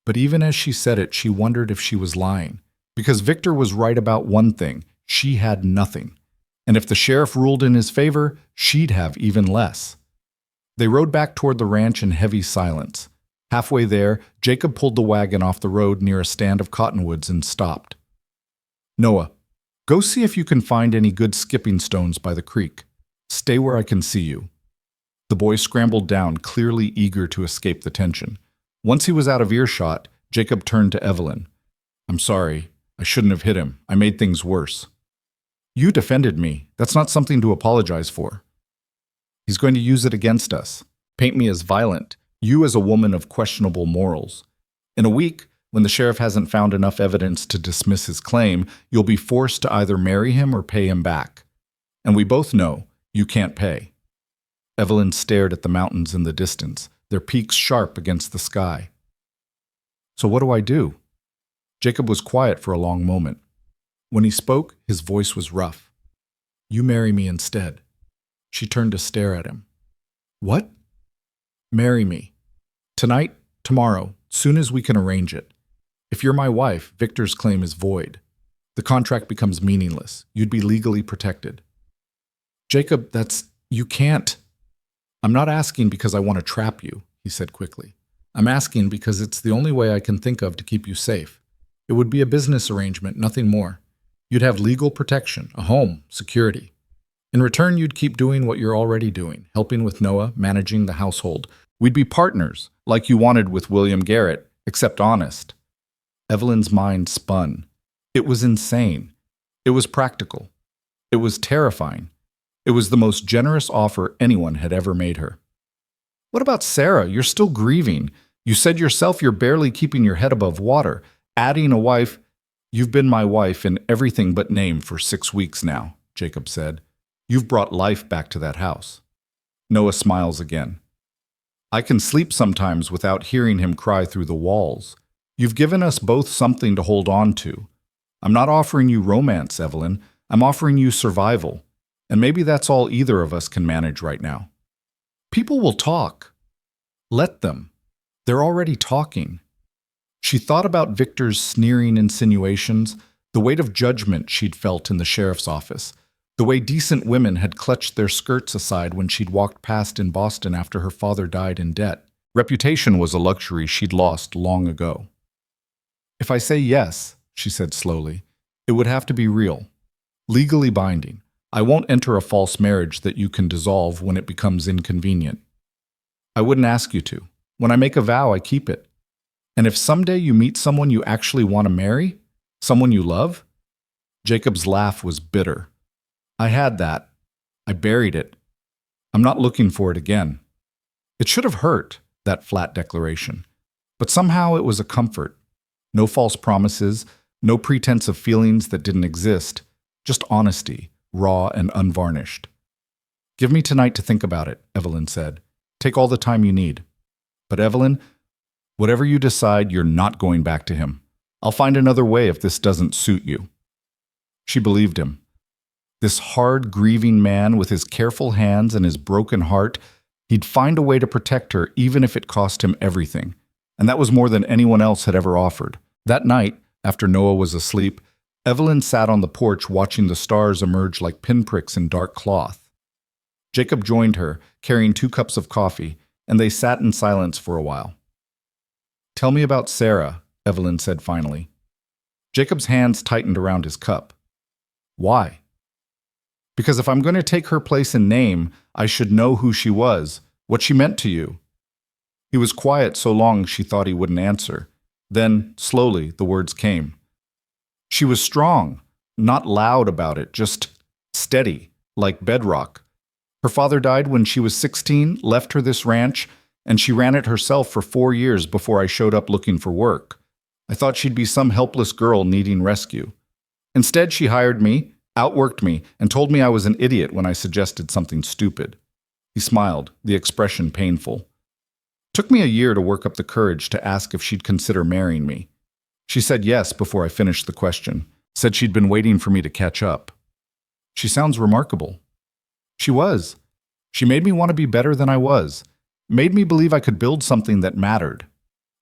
But even as she said it, she wondered if she was lying. Because Victor was right about one thing: she had nothing. And if the sheriff ruled in his favor, she'd have even less. They rode back toward the ranch in heavy silence. Halfway there, Jacob pulled the wagon off the road near a stand of cottonwoods and stopped. "Noah, go see if you can find any good skipping stones by the creek. Stay where I can see you." The boy scrambled down, clearly eager to escape the tension. Once he was out of earshot, Jacob turned to Evelyn. "I'm sorry. I shouldn't have hit him. I made things worse." "You defended me. That's not something to apologize for." "He's going to use it against us. Paint me as violent. You as a woman of questionable morals. In a week, when the sheriff hasn't found enough evidence to dismiss his claim, you'll be forced to either marry him or pay him back. And we both know you can't pay." Evelyn stared at the mountains in the distance, their peaks sharp against the sky. "So what do I do?" Jacob was quiet for a long moment. When he spoke, his voice was rough. "You marry me instead." She turned to stare at him. "What?" "Marry me. Tonight, tomorrow, soon as we can arrange it. If you're my wife, Victor's claim is void. The contract becomes meaningless. You'd be legally protected." "Jacob, you can't." "I'm not asking because I want to trap you," he said quickly. "I'm asking because it's the only way I can think of to keep you safe. It would be a business arrangement, nothing more. You'd have legal protection, a home, security. In return, you'd keep doing what you're already doing, helping with Noah, managing the household. We'd be partners, like you wanted with William Garrett, except honest." Evelyn's mind spun. It was insane. It was practical. It was terrifying. It was the most generous offer anyone had ever made her. "What about Sarah? You're still grieving. You said yourself you're barely keeping your head above water. Adding a wife—" "You've been my wife in everything but name for 6 weeks now," Jacob said. "You've brought life back to that house." Noah smiles again. "I can sleep sometimes without hearing him cry through the walls. You've given us both something to hold on to. I'm not offering you romance, Evelyn. I'm offering you survival. And maybe that's all either of us can manage right now." "People will talk." "Let them. They're already talking." She thought about Victor's sneering insinuations, the weight of judgment she'd felt in the sheriff's office, the way decent women had clutched their skirts aside when she'd walked past in Boston after her father died in debt. Reputation was a luxury she'd lost long ago. "If I say yes," she said slowly, "it would have to be real, legally binding. I won't enter a false marriage that you can dissolve when it becomes inconvenient. I wouldn't ask you to. When I make a vow, I keep it. And if someday you meet someone you actually want to marry, someone you love—" Jacob's laugh was bitter. "I had that. I buried it. I'm not looking for it again." It should have hurt, that flat declaration. But somehow it was a comfort. No false promises, no pretense of feelings that didn't exist, just honesty, raw and unvarnished. "Give me tonight to think about it," Evelyn said. "Take all the time you need. But Evelyn, whatever you decide, you're not going back to him. I'll find another way if this doesn't suit you." She believed him. This hard, grieving man with his careful hands and his broken heart, he'd find a way to protect her even if it cost him everything. And that was more than anyone else had ever offered. That night, after Noah was asleep, Evelyn sat on the porch watching the stars emerge like pinpricks in dark cloth. Jacob joined her, carrying 2 cups of coffee, and they sat in silence for a while. "Tell me about Sarah," Evelyn said finally. Jacob's hands tightened around his cup. "Why?" "Because if I'm going to take her place in name, I should know who she was, what she meant to you." He was quiet so long she thought he wouldn't answer. Then, slowly, the words came. "She was strong, not loud about it, just steady, like bedrock. Her father died when she was 16, left her this ranch, and she ran it herself for 4 years before I showed up looking for work. I thought she'd be some helpless girl needing rescue. Instead, she hired me, outworked me, and told me I was an idiot when I suggested something stupid." He smiled, the expression painful. "Took me a year to work up the courage to ask if she'd consider marrying me. She said yes before I finished the question, said she'd been waiting for me to catch up. She sounds remarkable." "She was. She made me want to be better than I was. Made me believe I could build something that mattered."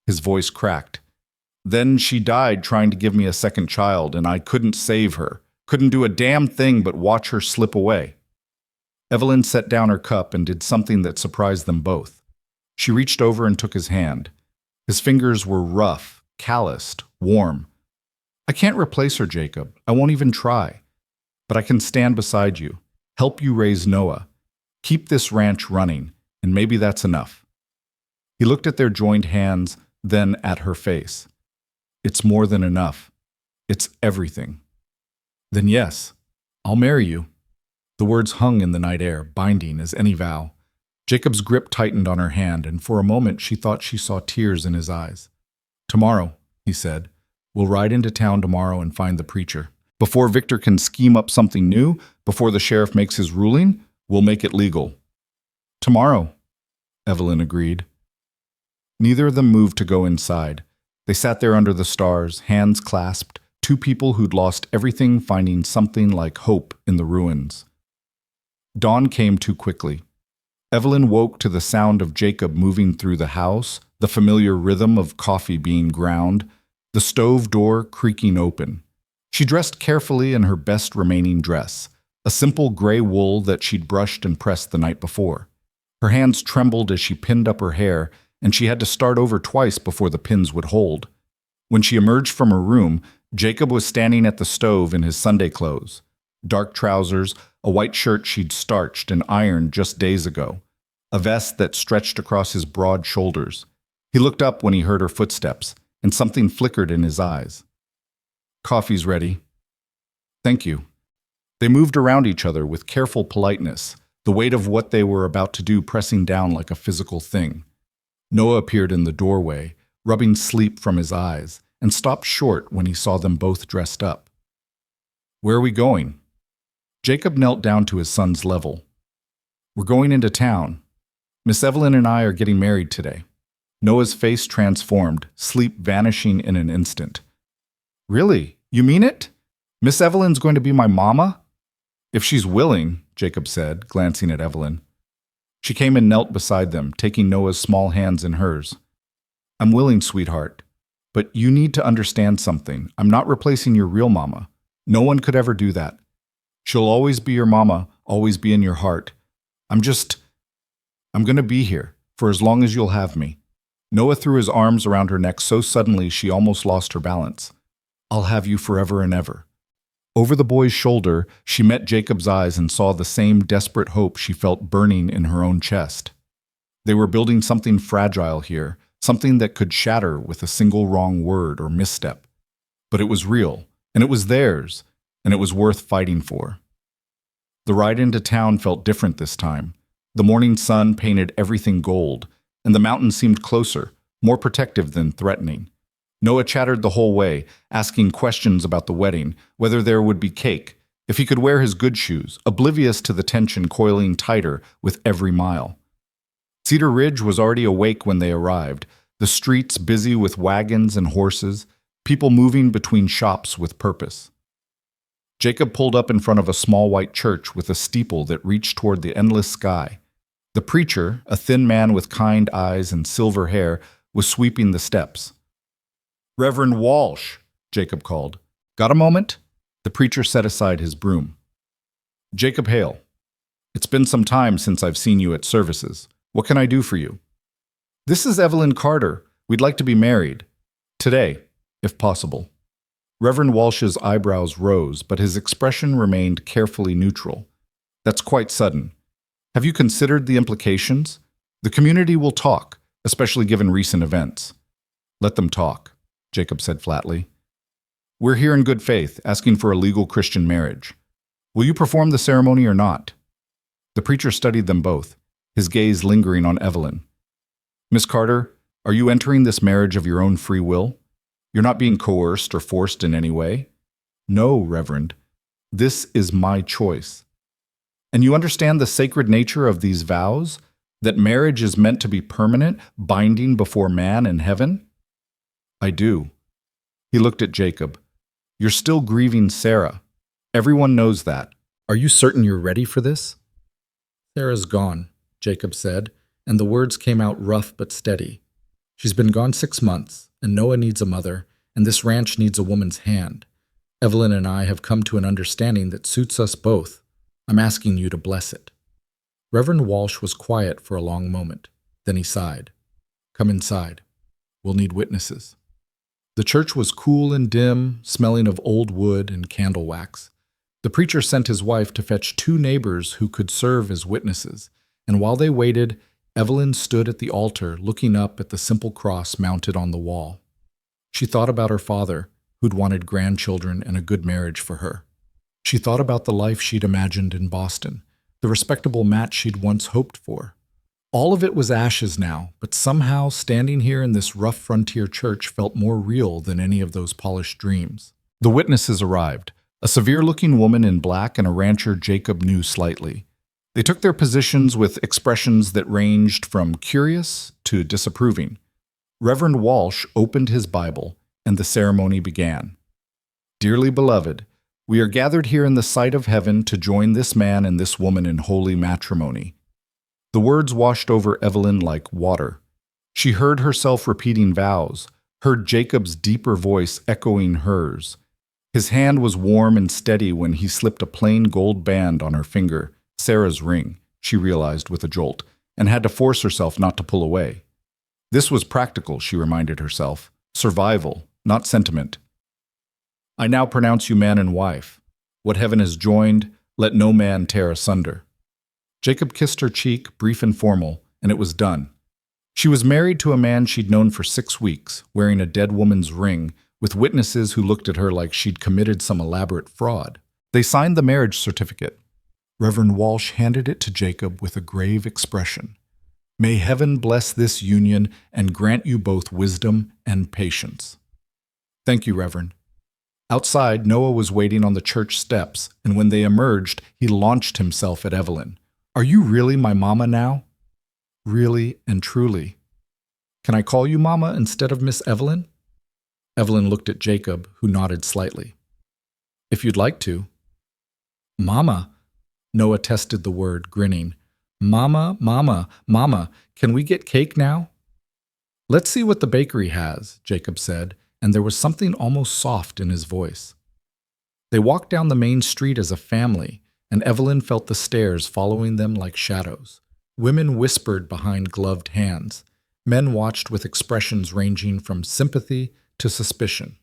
His voice cracked. Then she died trying to give me a second child, and I couldn't save her. Couldn't do a damn thing but watch her slip away. Evelyn set down her cup and did something that surprised them both. She reached over and took his hand. His fingers were rough, calloused, warm. I can't replace her, Jacob. I won't even try. But I can stand beside you, help you raise Noah, keep this ranch running, and maybe that's enough. He looked at their joined hands, then at her face. It's more than enough. It's everything. Then yes, I'll marry you. The words hung in the night air, binding as any vow. Jacob's grip tightened on her hand, and for a moment she thought she saw tears in his eyes. Tomorrow, he said, we'll ride into town tomorrow and find the preacher. Before Victor can scheme up something new, before the sheriff makes his ruling, we'll make it legal. Tomorrow, Evelyn agreed. Neither of them moved to go inside. They sat there under the stars, hands clasped, two people who'd lost everything finding something like hope in the ruins. Dawn came too quickly. Evelyn woke to the sound of Jacob moving through the house, the familiar rhythm of coffee being ground, the stove door creaking open. She dressed carefully in her best remaining dress, a simple gray wool that she'd brushed and pressed the night before. Her hands trembled as she pinned up her hair, and she had to start over twice before the pins would hold. When she emerged from her room, Jacob was standing at the stove in his Sunday clothes. Dark trousers, a white shirt she'd starched and ironed just days ago, a vest that stretched across his broad shoulders. He looked up when he heard her footsteps, and something flickered in his eyes. Coffee's ready. Thank you. They moved around each other with careful politeness, the weight of what they were about to do pressing down like a physical thing. Noah appeared in the doorway, rubbing sleep from his eyes, and stopped short when he saw them both dressed up. Where are we going? Jacob knelt down to his son's level. We're going into town. Miss Evelyn and I are getting married today. Noah's face transformed, sleep vanishing in an instant. Really? You mean it? Miss Evelyn's going to be my mama? If she's willing, Jacob said, glancing at Evelyn. She came and knelt beside them, taking Noah's small hands in hers. I'm willing, sweetheart. But you need to understand something. I'm not replacing your real mama. No one could ever do that. She'll always be your mama, always be in your heart. I'm going to be here, for as long as you'll have me. Noah threw his arms around her neck so suddenly she almost lost her balance. I'll have you forever and ever. Over the boy's shoulder, she met Jacob's eyes and saw the same desperate hope she felt burning in her own chest. They were building something fragile here, something that could shatter with a single wrong word or misstep. But it was real, and it was theirs, and it was worth fighting for. The ride into town felt different this time. The morning sun painted everything gold, and the mountains seemed closer, more protective than threatening. Noah chattered the whole way, asking questions about the wedding, whether there would be cake, if he could wear his good shoes, oblivious to the tension coiling tighter with every mile. Cedar Ridge was already awake when they arrived, the streets busy with wagons and horses, people moving between shops with purpose. Jacob pulled up in front of a small white church with a steeple that reached toward the endless sky. The preacher, a thin man with kind eyes and silver hair, was sweeping the steps. Reverend Walsh, Jacob called. Got a moment? The preacher set aside his broom. Jacob Hale. It's been some time since I've seen you at services. What can I do for you? This is Evelyn Carter. We'd like to be married. Today, if possible. Reverend Walsh's eyebrows rose, but his expression remained carefully neutral. That's quite sudden. Have you considered the implications? The community will talk, especially given recent events. Let them talk, Jacob said flatly. We're here in good faith, asking for a legal Christian marriage. Will you perform the ceremony or not? The preacher studied them both, his gaze lingering on Evelyn. Miss Carter, are you entering this marriage of your own free will? You're not being coerced or forced in any way? No, Reverend. This is my choice. And you understand the sacred nature of these vows? That marriage is meant to be permanent, binding before man and heaven? I do. He looked at Jacob. You're still grieving Sarah. Everyone knows that. Are you certain you're ready for this? Sarah's gone, Jacob said, and the words came out rough but steady. She's been gone 6 months, and Noah needs a mother, and this ranch needs a woman's hand. Evelyn and I have come to an understanding that suits us both. I'm asking you to bless it." Reverend Walsh was quiet for a long moment. Then he sighed. "Come inside. We'll need witnesses." The church was cool and dim, smelling of old wood and candle wax. The preacher sent his wife to fetch 2 neighbors who could serve as witnesses, and while they waited, Evelyn stood at the altar looking up at the simple cross mounted on the wall. She thought about her father, who'd wanted grandchildren and a good marriage for her. She thought about the life she'd imagined in Boston, the respectable match she'd once hoped for. All of it was ashes now, but somehow standing here in this rough frontier church felt more real than any of those polished dreams. The witnesses arrived, a severe-looking woman in black and a rancher Jacob knew slightly. They took their positions with expressions that ranged from curious to disapproving. Reverend Walsh opened his Bible, and the ceremony began. "Dearly beloved, we are gathered here in the sight of heaven to join this man and this woman in holy matrimony." The words washed over Evelyn like water. She heard herself repeating vows, heard Jacob's deeper voice echoing hers. His hand was warm and steady when he slipped a plain gold band on her finger, Sarah's ring, she realized with a jolt, and had to force herself not to pull away. This was practical, she reminded herself. Survival, not sentiment. "I now pronounce you man and wife. What heaven has joined, let no man tear asunder." Jacob kissed her cheek, brief and formal, and it was done. She was married to a man she'd known for 6 weeks, wearing a dead woman's ring, with witnesses who looked at her like she'd committed some elaborate fraud. They signed the marriage certificate. Reverend Walsh handed it to Jacob with a grave expression. "May heaven bless this union and grant you both wisdom and patience." "Thank you, Reverend." Outside, Noah was waiting on the church steps, and when they emerged, he launched himself at Evelyn. "Are you really my mama now?" "Really and truly." "Can I call you Mama instead of Miss Evelyn?" Evelyn looked at Jacob, who nodded slightly. "If you'd like to." "Mama," Noah tested the word, grinning. "Mama, Mama, Mama, can we get cake now?" "Let's see what the bakery has," Jacob said, and there was something almost soft in his voice. They walked down the main street as a family, and Evelyn felt the stairs following them like shadows. Women whispered behind gloved hands. Men watched with expressions ranging from sympathy to suspicion.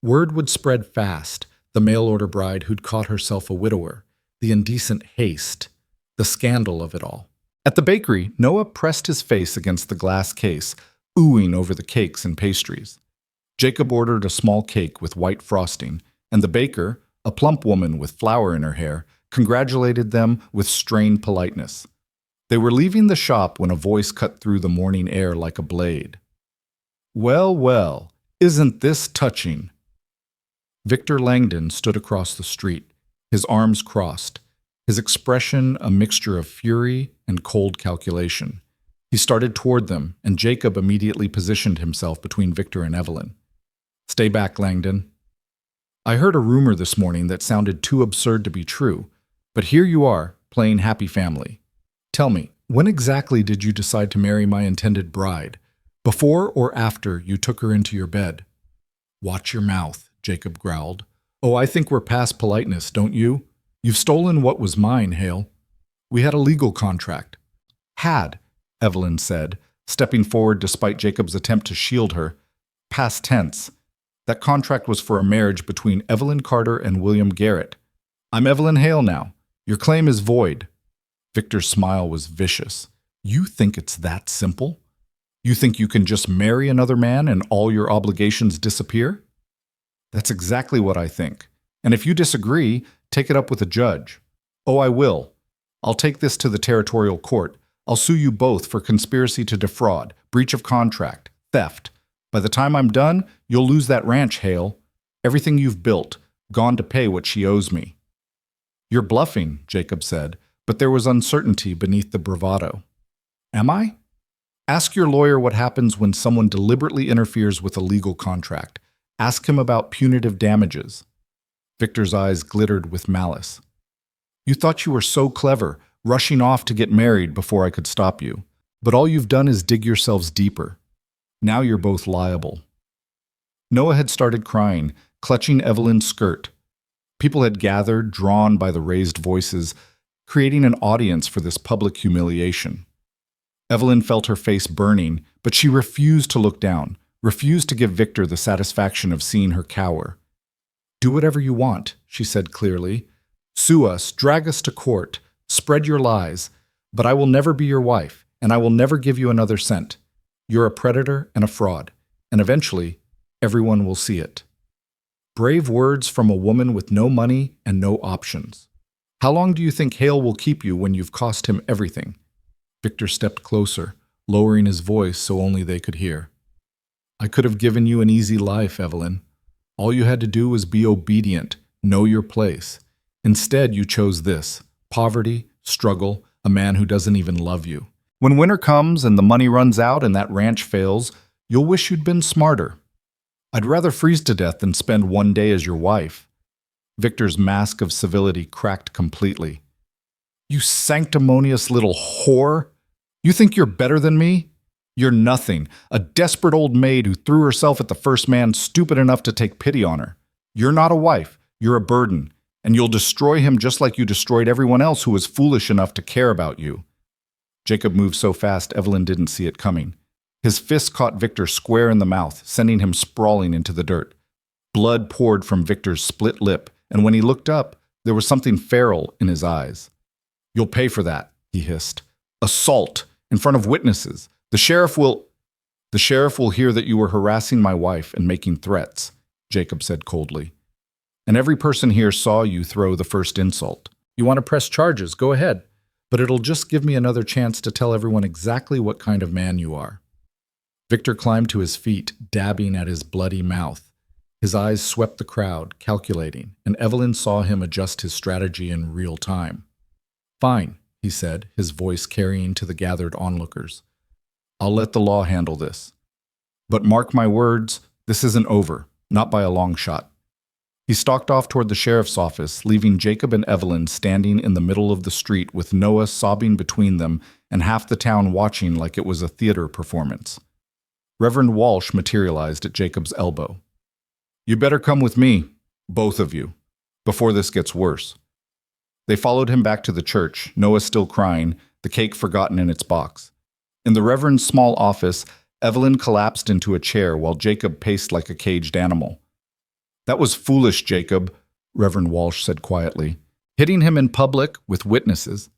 Word would spread fast, the mail-order bride who'd caught herself a widower, the indecent haste, the scandal of it all. At the bakery, Noah pressed his face against the glass case, oohing over the cakes and pastries. Jacob ordered a small cake with white frosting, and the baker, a plump woman with flour in her hair, congratulated them with strained politeness. They were leaving the shop when a voice cut through the morning air like a blade. "Well, well, isn't this touching?" Victor Langdon stood across the street, his arms crossed, his expression a mixture of fury and cold calculation. He started toward them, and Jacob immediately positioned himself between Victor and Evelyn. "Stay back, Langdon. I heard a rumor this morning that sounded too absurd to be true, but here you are, playing happy family. Tell me, when exactly did you decide to marry my intended bride? Before or after you took her into your bed?" "Watch your mouth," Jacob growled. "Oh, I think we're past politeness, don't you? You've stolen what was mine, Hale. We had a legal contract." "Had," Evelyn said, stepping forward despite Jacob's attempt to shield her. "Past tense. That contract was for a marriage between Evelyn Carter and William Garrett. I'm Evelyn Hale now. Your claim is void." Victor's smile was vicious. "You think it's that simple? You think you can just marry another man and all your obligations disappear?" "That's exactly what I think. And if you disagree, take it up with a judge." "Oh, I will. I'll take this to the territorial court. I'll sue you both for conspiracy to defraud, breach of contract, theft. By the time I'm done, you'll lose that ranch, Hale. Everything you've built, gone to pay what she owes me." "You're bluffing," Jacob said, but there was uncertainty beneath the bravado. "Am I? Ask your lawyer what happens when someone deliberately interferes with a legal contract. Ask him about punitive damages." Victor's eyes glittered with malice. "You thought you were so clever, rushing off to get married before I could stop you. But all you've done is dig yourselves deeper. Now you're both liable." Noah had started crying, clutching Evelyn's skirt. People had gathered, drawn by the raised voices, creating an audience for this public humiliation. Evelyn felt her face burning, but she refused to look down, refused to give Victor the satisfaction of seeing her cower. "Do whatever you want," she said clearly. "Sue us, drag us to court, spread your lies, but I will never be your wife, and I will never give you another cent. You're a predator and a fraud, and eventually, everyone will see it." Brave words from a woman with no money and no options. "How long do you think Hale will keep you when you've cost him everything?" Victor stepped closer, lowering his voice so only they could hear. "I could have given you an easy life, Evelyn. All you had to do was be obedient, know your place. Instead, you chose this: poverty, struggle, a man who doesn't even love you. When winter comes and the money runs out and that ranch fails, you'll wish you'd been smarter. I'd rather freeze to death than spend one day as your wife." Victor's mask of civility cracked completely. "You sanctimonious little whore! You think you're better than me? You're nothing, a desperate old maid who threw herself at the first man stupid enough to take pity on her. You're not a wife, you're a burden, and you'll destroy him just like you destroyed everyone else who was foolish enough to care about you." Jacob moved so fast Evelyn didn't see it coming. His fist caught Victor square in the mouth, sending him sprawling into the dirt. Blood poured from Victor's split lip, and when he looked up, there was something feral in his eyes. "You'll pay for that," he hissed. "Assault, in front of witnesses. The sheriff will hear that you were harassing my wife and making threats," Jacob said coldly. "And every person here saw you throw the first insult. You want to press charges, go ahead, but it'll just give me another chance to tell everyone exactly what kind of man you are." Victor climbed to his feet, dabbing at his bloody mouth. His eyes swept the crowd, calculating, and Evelyn saw him adjust his strategy in real time. "Fine," he said, his voice carrying to the gathered onlookers. "I'll let the law handle this. But mark my words, this isn't over, not by a long shot." He stalked off toward the sheriff's office, leaving Jacob and Evelyn standing in the middle of the street with Noah sobbing between them and half the town watching like it was a theater performance. Reverend Walsh materialized at Jacob's elbow. "You better come with me, both of you, before this gets worse." They followed him back to the church, Noah still crying, the cake forgotten in its box. In the Reverend's small office, Evelyn collapsed into a chair while Jacob paced like a caged animal. "That was foolish, Jacob," Reverend Walsh said quietly. "Hitting him in public with witnesses.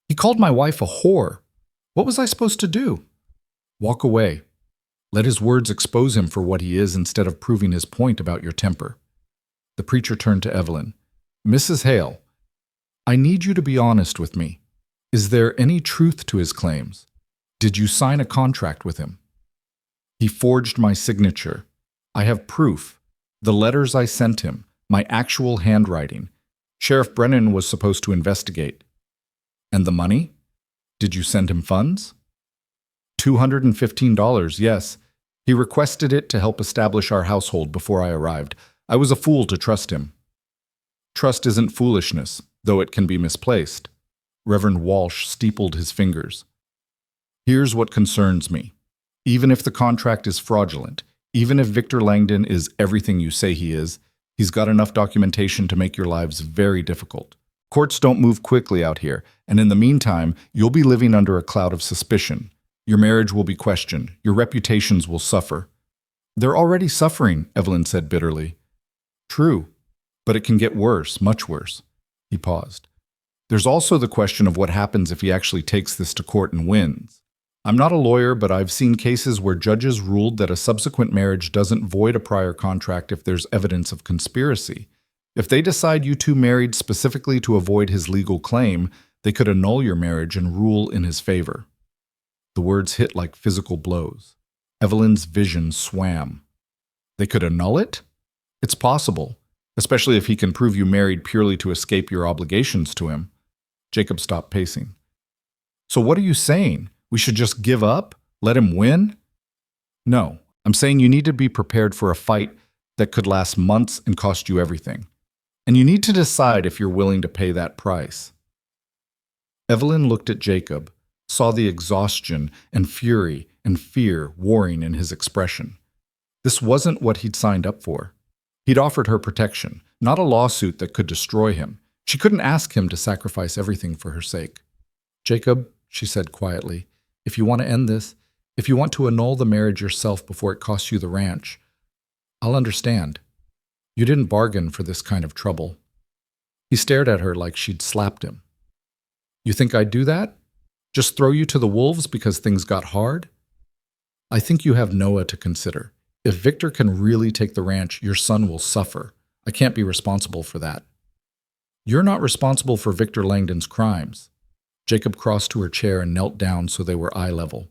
He called my wife a whore. What was I supposed to do?" "Walk away. Let his words expose him for what he is instead of proving his point about your temper." The preacher turned to Evelyn. "Mrs. Hale, I need you to be honest with me. Is there any truth to his claims? Did you sign a contract with him?" "He forged my signature. I have proof. The letters I sent him, my actual handwriting. Sheriff Brennan was supposed to investigate." "And the money? Did you send him funds?" $215, yes. He requested it to help establish our household before I arrived. I was a fool to trust him." "Trust isn't foolishness, though it can be misplaced." Reverend Walsh steepled his fingers. "Here's what concerns me. Even if the contract is fraudulent, even if Victor Langdon is everything you say he is, he's got enough documentation to make your lives very difficult. Courts don't move quickly out here, and in the meantime, you'll be living under a cloud of suspicion. Your marriage will be questioned. Your reputations will suffer." "They're already suffering," Evelyn said bitterly. "True, but it can get worse, much worse." He paused. "There's also the question of what happens if he actually takes this to court and wins. I'm not a lawyer, but I've seen cases where judges ruled that a subsequent marriage doesn't void a prior contract if there's evidence of conspiracy. If they decide you two married specifically to avoid his legal claim, they could annul your marriage and rule in his favor." The words hit like physical blows. Evelyn's vision swam. "They could annul it? It's possible, especially if he can prove you married purely to escape your obligations to him." Jacob stopped pacing. "So what are you saying? We should just give up? Let him win?" "No, I'm saying you need to be prepared for a fight that could last months and cost you everything. And you need to decide if you're willing to pay that price." Evelyn looked at Jacob, saw the exhaustion and fury and fear warring in his expression. This wasn't what he'd signed up for. He'd offered her protection, not a lawsuit that could destroy him. She couldn't ask him to sacrifice everything for her sake. "Jacob," she said quietly, "if you want to end this, if you want to annul the marriage yourself before it costs you the ranch, I'll understand. You didn't bargain for this kind of trouble." He stared at her like she'd slapped him. "You think I'd do that? Just throw you to the wolves because things got hard? I think you have Noah to consider. If Victor can really take the ranch, your son will suffer. I can't be responsible for that." "You're not responsible for Victor Langdon's crimes." Jacob crossed to her chair and knelt down so they were eye level.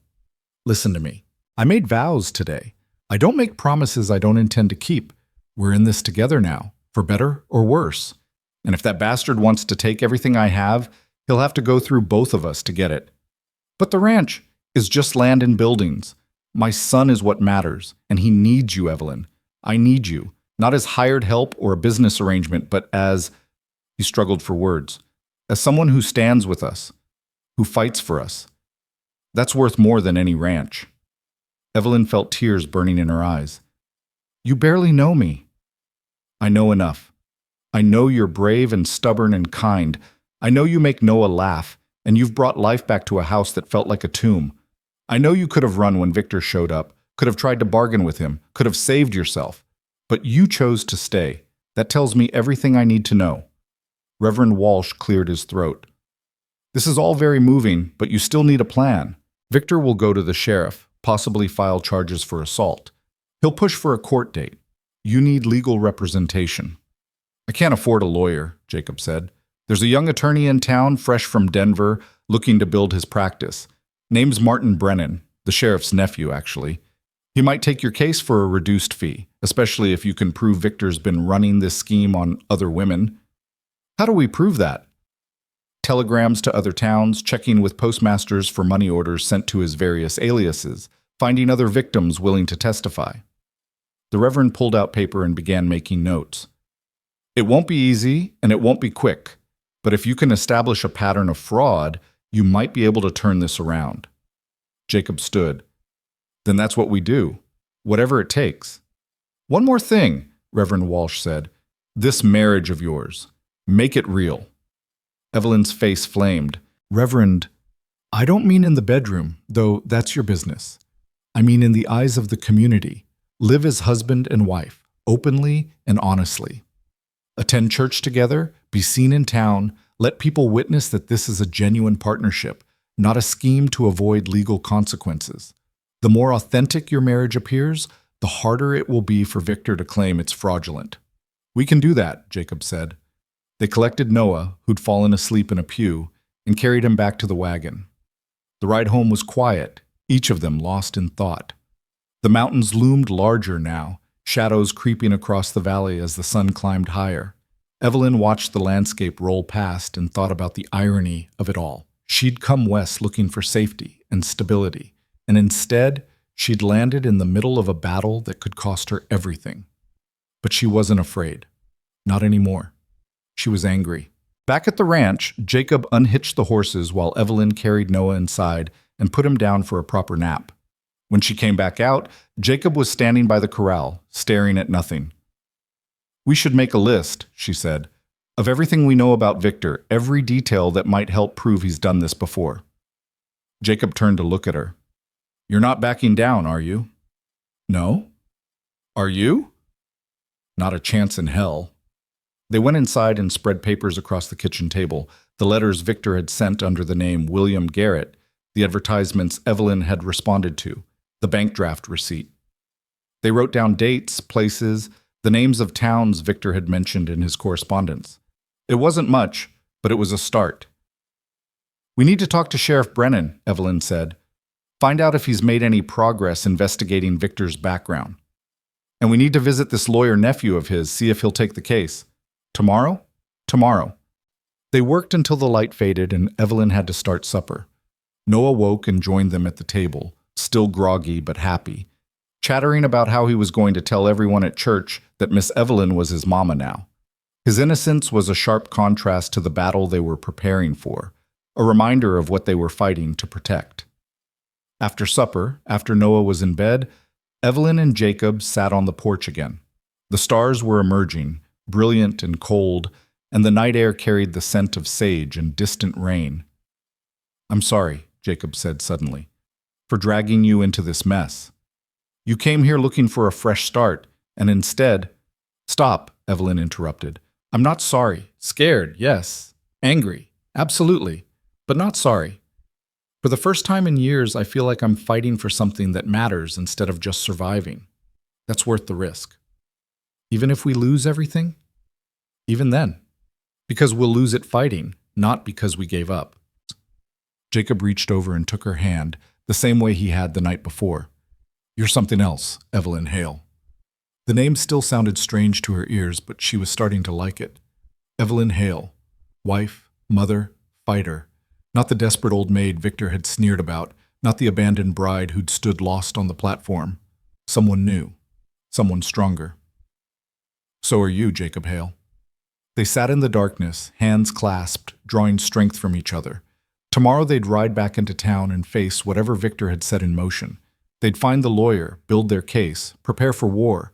"Listen to me. I made vows today. I don't make promises I don't intend to keep. We're in this together now, for better or worse. And if that bastard wants to take everything I have, he'll have to go through both of us to get it. But the ranch is just land and buildings. My son is what matters, and he needs you, Evelyn. I need you, not as hired help or a business arrangement, but as," he struggled for words, "as someone who stands with us, who fights for us. That's worth more than any ranch." Evelyn felt tears burning in her eyes. "You barely know me." "I know enough. I know you're brave and stubborn and kind. I know you make Noah laugh, and you've brought life back to a house that felt like a tomb. I know you could have run when Victor showed up, could have tried to bargain with him, could have saved yourself. But you chose to stay. That tells me everything I need to know." Reverend Walsh cleared his throat. "This is all very moving, but you still need a plan. Victor will go to the sheriff, possibly file charges for assault. He'll push for a court date. You need legal representation." "I can't afford a lawyer," Jacob said. "There's a young attorney in town, fresh from Denver, looking to build his practice. Name's Martin Brennan, the sheriff's nephew, actually. He might take your case for a reduced fee, especially if you can prove Victor's been running this scheme on other women." "How do we prove that?" "Telegrams to other towns, checking with postmasters for money orders sent to his various aliases, finding other victims willing to testify." The Reverend pulled out paper and began making notes. "It won't be easy, and it won't be quick, but if you can establish a pattern of fraud, you might be able to turn this around." Jacob stood. "Then that's what we do, whatever it takes." "One more thing," Reverend Walsh said. "This marriage of yours, make it real." Evelyn's face flamed. "Reverend, I don't mean in the bedroom, though that's your business. I mean in the eyes of the community. Live as husband and wife, openly and honestly. Attend church together, be seen in town, let people witness that this is a genuine partnership, not a scheme to avoid legal consequences. The more authentic your marriage appears, the harder it will be for Victor to claim it's fraudulent." "We can do that," Jacob said. They collected Noah, who'd fallen asleep in a pew, and carried him back to the wagon. The ride home was quiet, each of them lost in thought. The mountains loomed larger now, shadows creeping across the valley as the sun climbed higher. Evelyn watched the landscape roll past and thought about the irony of it all. She'd come west looking for safety and stability, and instead, she'd landed in the middle of a battle that could cost her everything. But she wasn't afraid. Not anymore. She was angry. Back at the ranch, Jacob unhitched the horses while Evelyn carried Noah inside and put him down for a proper nap. When she came back out, Jacob was standing by the corral, staring at nothing. "We should make a list," she said, "of everything we know about Victor, every detail that might help prove he's done this before." Jacob turned to look at her. "You're not backing down, are you?" "No." "Are you?" "Not a chance in hell." They went inside and spread papers across the kitchen table, the letters Victor had sent under the name William Garrett, the advertisements Evelyn had responded to, the bank draft receipt. They wrote down dates, places, the names of towns Victor had mentioned in his correspondence. It wasn't much, but it was a start. "We need to talk to Sheriff Brennan," Evelyn said. "Find out if he's made any progress investigating Victor's background. And we need to visit this lawyer nephew of his, see if he'll take the case. Tomorrow?" "Tomorrow." They worked until the light faded and Evelyn had to start supper. Noah woke and joined them at the table, still groggy but happy, chattering about how he was going to tell everyone at church that Miss Evelyn was his mama now. His innocence was a sharp contrast to the battle they were preparing for, a reminder of what they were fighting to protect. After supper, after Noah was in bed, Evelyn and Jacob sat on the porch again. The stars were emerging, brilliant and cold, and the night air carried the scent of sage and distant rain. "I'm sorry," Jacob said suddenly, "for dragging you into this mess. You came here looking for a fresh start, and instead—" "Stop," Evelyn interrupted. "I'm not sorry. Scared, yes. Angry, absolutely, but not sorry. For the first time in years, I feel like I'm fighting for something that matters instead of just surviving. That's worth the risk. Even if we lose everything? Even then. Because we'll lose it fighting, not because we gave up." Jacob reached over and took her hand, the same way he had the night before. "You're something else, Evelyn Hale." The name still sounded strange to her ears, but she was starting to like it. Evelyn Hale. Wife, mother, fighter. Not the desperate old maid Victor had sneered about, not the abandoned bride who'd stood lost on the platform. Someone new. Someone stronger. "So are you, Jacob Hale." They sat in the darkness, hands clasped, drawing strength from each other. Tomorrow they'd ride back into town and face whatever Victor had set in motion. They'd find the lawyer, build their case, prepare for war.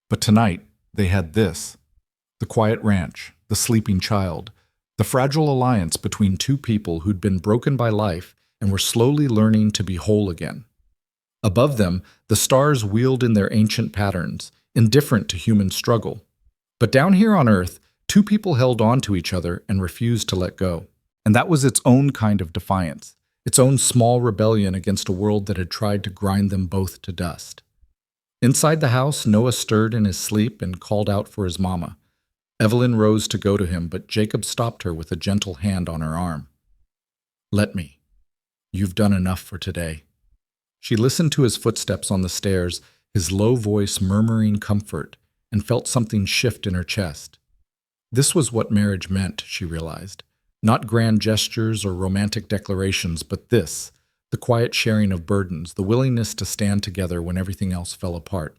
But tonight, they had this. The quiet ranch, the sleeping child, the fragile alliance between two people who'd been broken by life and were slowly learning to be whole again. Above them, the stars wheeled in their ancient patterns, indifferent to human struggle. But down here on Earth, two people held on to each other and refused to let go. And that was its own kind of defiance, its own small rebellion against a world that had tried to grind them both to dust. Inside the house, Noah stirred in his sleep and called out for his mama. Evelyn rose to go to him, but Jacob stopped her with a gentle hand on her arm. "Let me. You've done enough for today." She listened to his footsteps on the stairs, his low voice murmuring comfort, and felt something shift in her chest. This was what marriage meant, she realized. Not grand gestures or romantic declarations, but this, the quiet sharing of burdens, the willingness to stand together when everything else fell apart.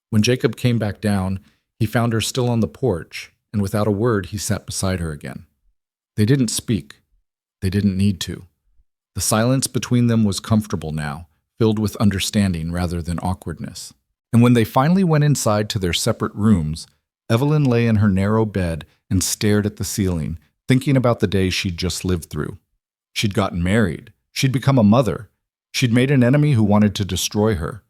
When Jacob came back down, he found her still on the porch, and without a word, he sat beside her again. They didn't speak. They didn't need to. The silence between them was comfortable now, filled with understanding rather than awkwardness. And when they finally went inside to their separate rooms, Evelyn lay in her narrow bed and stared at the ceiling, thinking about the day she'd just lived through. She'd gotten married. She'd become a mother. She'd made an enemy who wanted to destroy her.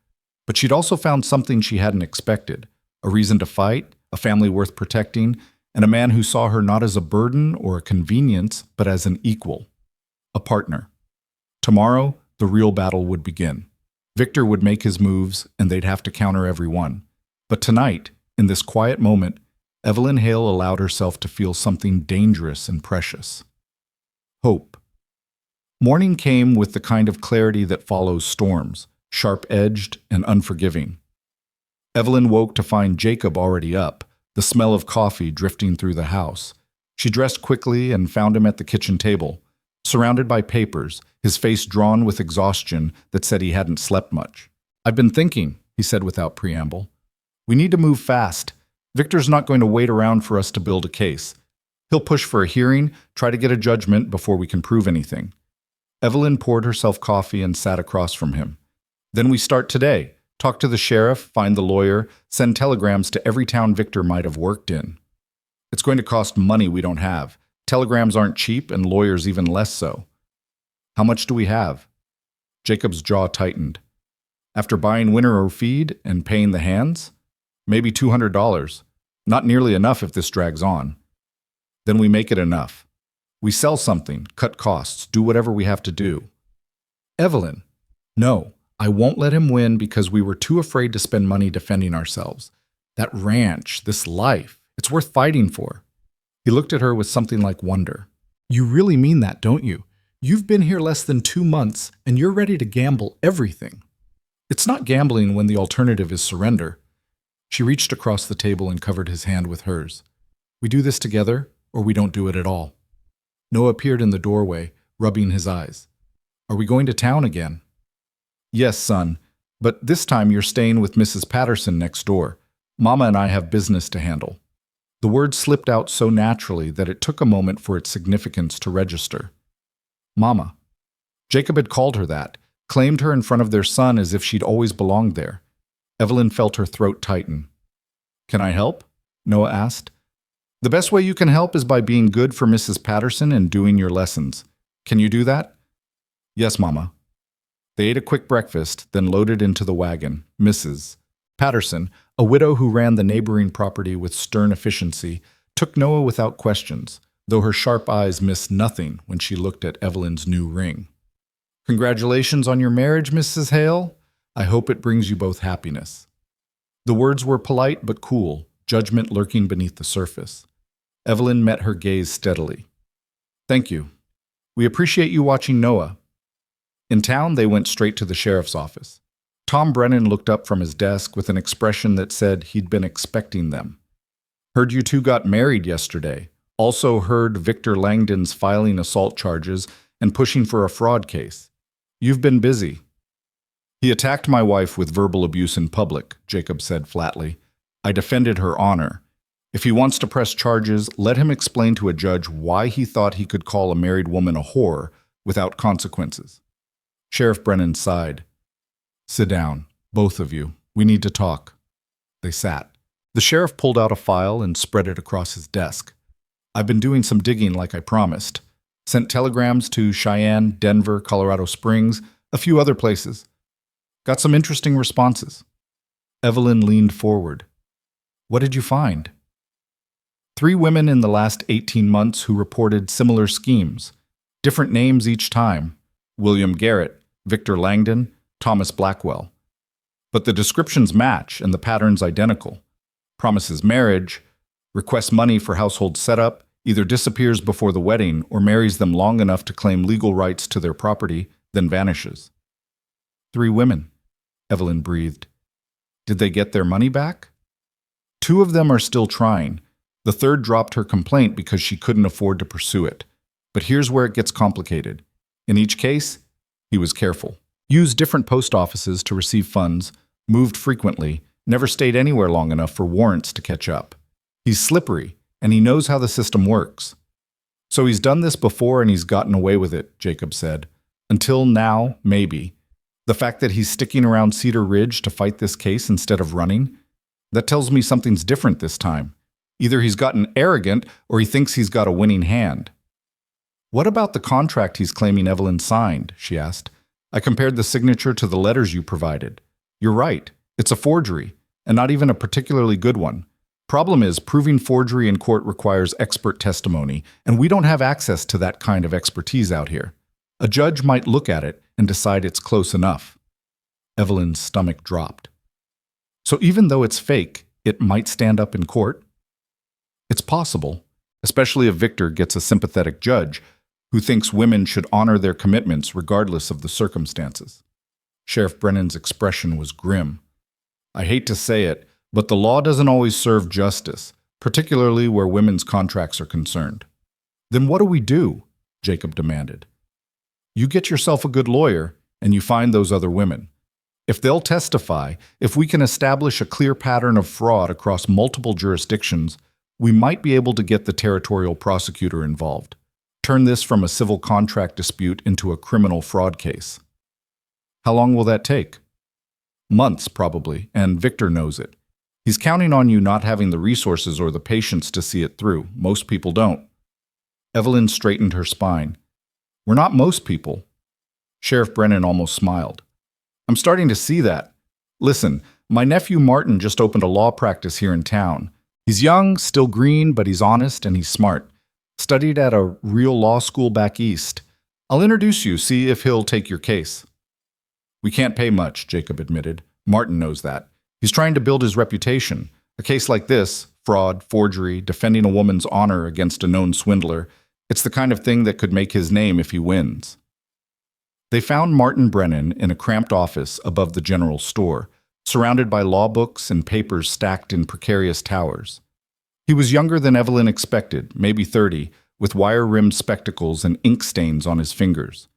But she'd also found something she hadn't expected, a reason to fight, a family worth protecting, and a man who saw her not as a burden or a convenience, but as an equal, a partner. Tomorrow, the real battle would begin. Victor would make his moves, and they'd have to counter every one. But tonight, in this quiet moment, Evelyn Hale allowed herself to feel something dangerous and precious. Hope. Morning came with the kind of clarity that follows storms, sharp-edged and unforgiving. Evelyn woke to find Jacob already up, the smell of coffee drifting through the house. She dressed quickly and found him at the kitchen table, surrounded by papers, his face drawn with exhaustion that said he hadn't slept much. "I've been thinking," he said without preamble. "We need to move fast. Victor's not going to wait around for us to build a case. He'll push for a hearing, try to get a judgment before we can prove anything." Evelyn poured herself coffee and sat across from him. "Then we start today. Talk to the sheriff, find the lawyer, send telegrams to every town Victor might have worked in. It's going to cost money we don't have. Telegrams aren't cheap and lawyers even less so. How much do we have?" Jacob's jaw tightened. "After buying winter feed and paying the hands? Maybe $200. Not nearly enough if this drags on." "Then we make it enough. We sell something, cut costs, do whatever we have to do." "Evelyn, no, I won't let him win because we were too afraid to spend money defending ourselves. That ranch, this life, it's worth fighting for." He looked at her with something like wonder. "You really mean that, don't you? You've been here less than 2 months, and you're ready to gamble everything." "It's not gambling when the alternative is surrender." She reached across the table and covered his hand with hers. "We do this together, or we don't do it at all." Noah appeared in the doorway, rubbing his eyes. "Are we going to town again?" "Yes, son, but this time you're staying with Mrs. Patterson next door. Mama and I have business to handle." The word slipped out so naturally that it took a moment for its significance to register. Mama. Jacob had called her that, claimed her in front of their son as if she'd always belonged there. Evelyn felt her throat tighten. Can I help? Noah asked. The best way you can help is by being good for Mrs. Patterson and doing your lessons. Can you do that? Yes, Mama. They ate a quick breakfast, then loaded into the wagon. Mrs. Patterson, a widow who ran the neighboring property with stern efficiency, took Noah without questions, though her sharp eyes missed nothing when she looked at Evelyn's new ring. Congratulations on your marriage, Mrs. Hale. I hope it brings you both happiness. The words were polite but cool, judgment lurking beneath the surface. Evelyn met her gaze steadily. Thank you. We appreciate you watching Noah. In town, they went straight to the sheriff's office. Tom Brennan looked up from his desk with an expression that said he'd been expecting them. Heard you two got married yesterday. Also heard Victor Langdon's filing assault charges and pushing for a fraud case. You've been busy. He attacked my wife with verbal abuse in public, Jacob said flatly. I defended her honor. If he wants to press charges, let him explain to a judge why he thought he could call a married woman a whore without consequences. Sheriff Brennan sighed. Sit down, both of you. We need to talk. They sat. The sheriff pulled out a file and spread it across his desk. I've been doing some digging like I promised. Sent telegrams to Cheyenne, Denver, Colorado Springs, a few other places. Got some interesting responses. Evelyn leaned forward. What did you find? 3 women in the last 18 months who reported similar schemes. Different names each time. William Garrett, Victor Langdon, Thomas Blackwell. But the descriptions match and the pattern's identical. Promises marriage, requests money for household setup, either disappears before the wedding or marries them long enough to claim legal rights to their property, then vanishes. 3 women, Evelyn breathed. Did they get their money back? 2 of them are still trying. The 3rd dropped her complaint because she couldn't afford to pursue it. But here's where it gets complicated. In each case, he was careful. Used different post offices to receive funds, moved frequently, never stayed anywhere long enough for warrants to catch up. He's slippery, and he knows how the system works. So he's done this before and he's gotten away with it, Jacob said. Until now, maybe. The fact that he's sticking around Cedar Ridge to fight this case instead of running, that tells me something's different this time. Either he's gotten arrogant or he thinks he's got a winning hand. What about the contract he's claiming Evelyn signed? She asked. I compared the signature to the letters you provided. You're right. It's a forgery, and not even a particularly good one. Problem is, proving forgery in court requires expert testimony, and we don't have access to that kind of expertise out here. A judge might look at it and decide it's close enough. Evelyn's stomach dropped. So even though it's fake, it might stand up in court? It's possible, especially if Victor gets a sympathetic judge who thinks women should honor their commitments regardless of the circumstances. Sheriff Brennan's expression was grim. I hate to say it, but the law doesn't always serve justice, particularly where women's contracts are concerned. Then what do we do? Jacob demanded. You get yourself a good lawyer, and you find those other women. If they'll testify, if we can establish a clear pattern of fraud across multiple jurisdictions, we might be able to get the territorial prosecutor involved. Turn this from a civil contract dispute into a criminal fraud case. How long will that take? Months, probably, and Victor knows it. He's counting on you not having the resources or the patience to see it through. Most people don't. Evelyn straightened her spine. We're not most people. Sheriff Brennan almost smiled. I'm starting to see that. Listen, my nephew Martin just opened a law practice here in town. He's young, still green, but he's honest and he's smart. Studied at a real law school back east. I'll introduce you, see if he'll take your case. We can't pay much, Jacob admitted. Martin knows that. He's trying to build his reputation. A case like this, fraud, forgery, defending a woman's honor against a known swindler, it's the kind of thing that could make his name if he wins. They found Martin Brennan in a cramped office above the general store, surrounded by law books and papers stacked in precarious towers. He was younger than Evelyn expected, maybe 30, with wire-rimmed spectacles and ink stains on his fingers.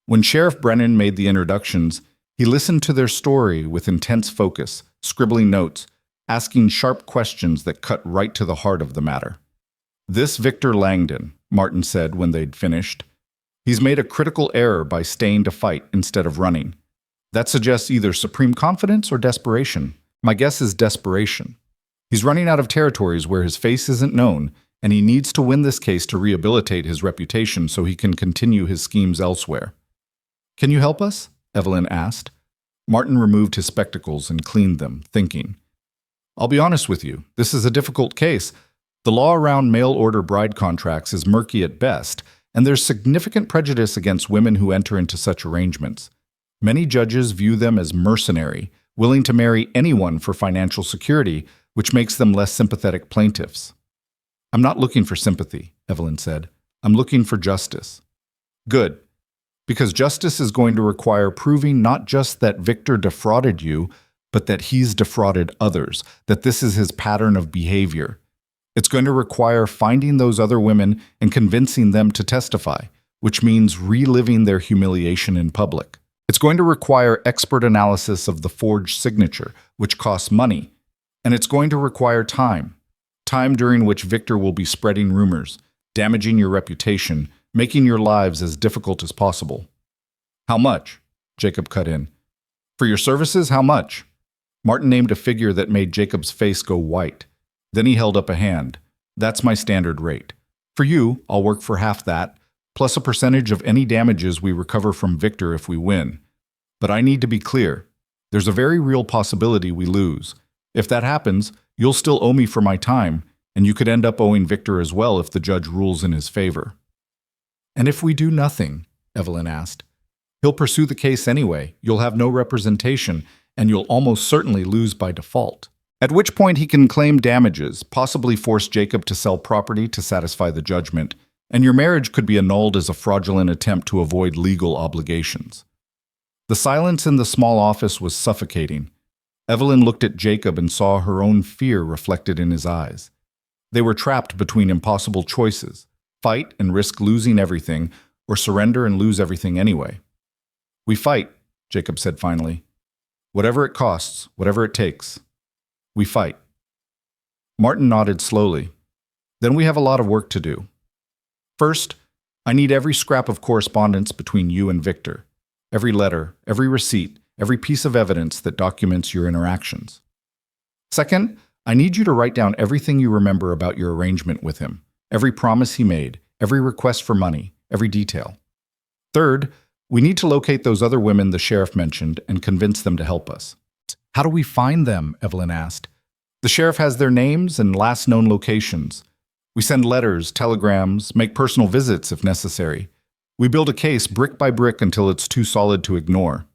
When Sheriff Brennan made the introductions, he listened to their story with intense focus, scribbling notes, asking sharp questions that cut right to the heart of the matter. This Victor Langdon, Martin said when they'd finished. He's made a critical error by staying to fight instead of running. That suggests either supreme confidence or desperation. My guess is desperation. He's running out of territories where his face isn't known, and he needs to win this case to rehabilitate his reputation so he can continue his schemes elsewhere. Can you help us? Evelyn asked. Martin removed his spectacles and cleaned them, thinking. I'll be honest with you, this is a difficult case. The law around mail-order bride contracts is murky at best, and there's significant prejudice against women who enter into such arrangements. Many judges view them as mercenary, willing to marry anyone for financial security, which makes them less sympathetic plaintiffs. I'm not looking for sympathy, Evelyn said. I'm looking for justice. Good. Because justice is going to require proving not just that Victor defrauded you, but that he's defrauded others, that this is his pattern of behavior. It's going to require finding those other women and convincing them to testify, which means reliving their humiliation in public. It's going to require expert analysis of the forged signature, which costs money. And it's going to require time during which Victor will be spreading rumors, damaging your reputation, making your lives as difficult as possible. How much? Jacob cut in. For your services, how much? Martin named a figure that made Jacob's face go white. Then he held up a hand. That's my standard rate. For you, I'll work for half that, plus a percentage of any damages we recover from Victor if we win. But I need to be clear. There's a very real possibility we lose. If that happens, you'll still owe me for my time, and you could end up owing Victor as well if the judge rules in his favor. And if we do nothing? Evelyn asked. He'll pursue the case anyway. You'll have no representation, and you'll almost certainly lose by default. At which point he can claim damages, possibly force Jacob to sell property to satisfy the judgment, and your marriage could be annulled as a fraudulent attempt to avoid legal obligations. The silence in the small office was suffocating. Evelyn looked at Jacob and saw her own fear reflected in his eyes. They were trapped between impossible choices: fight and risk losing everything, or surrender and lose everything anyway. We fight, Jacob said finally. Whatever it costs, whatever it takes. We fight. Martin nodded slowly. Then we have a lot of work to do. First, I need every scrap of correspondence between you and Victor. Every letter, every receipt, every piece of evidence that documents your interactions. Second, I need you to write down everything you remember about your arrangement with him, every promise he made, every request for money, every detail. Third, we need to locate those other women the sheriff mentioned and convince them to help us. How do we find them? Evelyn asked. The sheriff has their names and last known locations. We send letters, telegrams, make personal visits if necessary. We build a case brick by brick until it's too solid to ignore.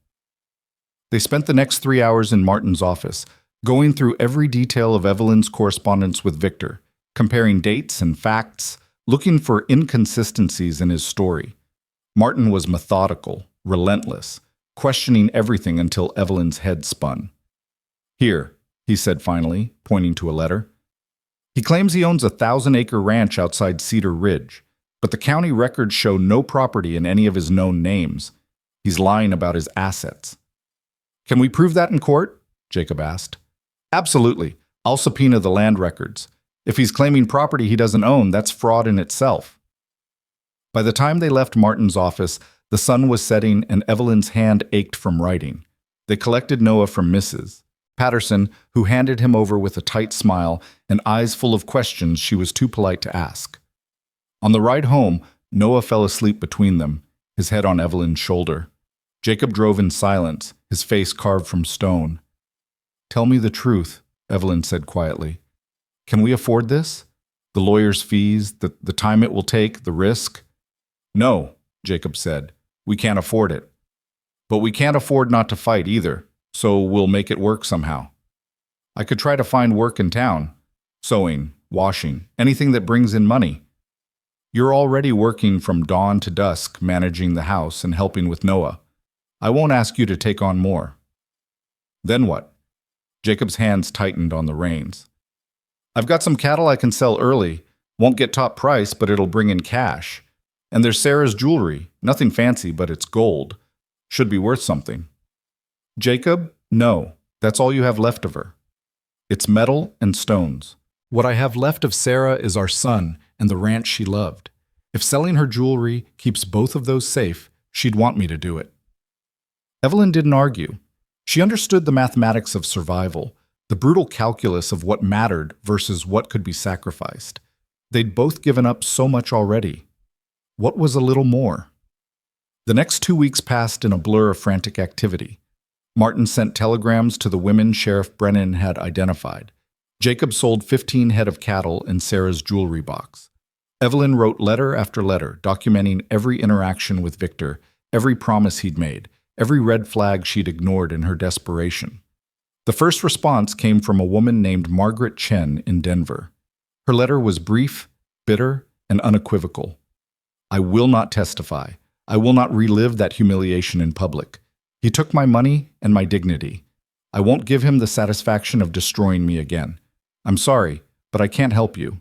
They spent the next 3 hours in Martin's office, going through every detail of Evelyn's correspondence with Victor, comparing dates and facts, looking for inconsistencies in his story. Martin was methodical, relentless, questioning everything until Evelyn's head spun. Here, he said finally, pointing to a letter. He claims he owns a 1,000-acre ranch outside Cedar Ridge, but the county records show no property in any of his known names. He's lying about his assets. Can we prove that in court? Jacob asked. Absolutely. I'll subpoena the land records. If he's claiming property he doesn't own, that's fraud in itself. By the time they left Martin's office, the sun was setting and Evelyn's hand ached from writing. They collected Noah from Mrs. Patterson, who handed him over with a tight smile and eyes full of questions she was too polite to ask. On the ride home, Noah fell asleep between them, his head on Evelyn's shoulder. Jacob drove in silence, his face carved from stone. Tell me the truth, Evelyn said quietly. Can we afford this? The lawyer's fees, the time it will take, the risk? No, Jacob said. We can't afford it. But we can't afford not to fight either, so we'll make it work somehow. I could try to find work in town. Sewing, washing, anything that brings in money. You're already working from dawn to dusk, managing the house and helping with Noah. I won't ask you to take on more. Then what? Jacob's hands tightened on the reins. I've got some cattle I can sell early. Won't get top price, but it'll bring in cash. And there's Sarah's jewelry. Nothing fancy, but it's gold. Should be worth something. Jacob, no. That's all you have left of her. It's metal and stones. What I have left of Sarah is our son and the ranch she loved. If selling her jewelry keeps both of those safe, she'd want me to do it. Evelyn didn't argue. She understood the mathematics of survival, the brutal calculus of what mattered versus what could be sacrificed. They'd both given up so much already. What was a little more? The next 2 weeks passed in a blur of frantic activity. Martin sent telegrams to the women Sheriff Brennan had identified. Jacob sold 15 head of cattle in Sarah's jewelry box. Evelyn wrote letter after letter, documenting every interaction with Victor, every promise he'd made, every red flag she'd ignored in her desperation. The first response came from a woman named Margaret Chen in Denver. Her letter was brief, bitter, and unequivocal. I will not testify. I will not relive that humiliation in public. He took my money and my dignity. I won't give him the satisfaction of destroying me again. I'm sorry, but I can't help you.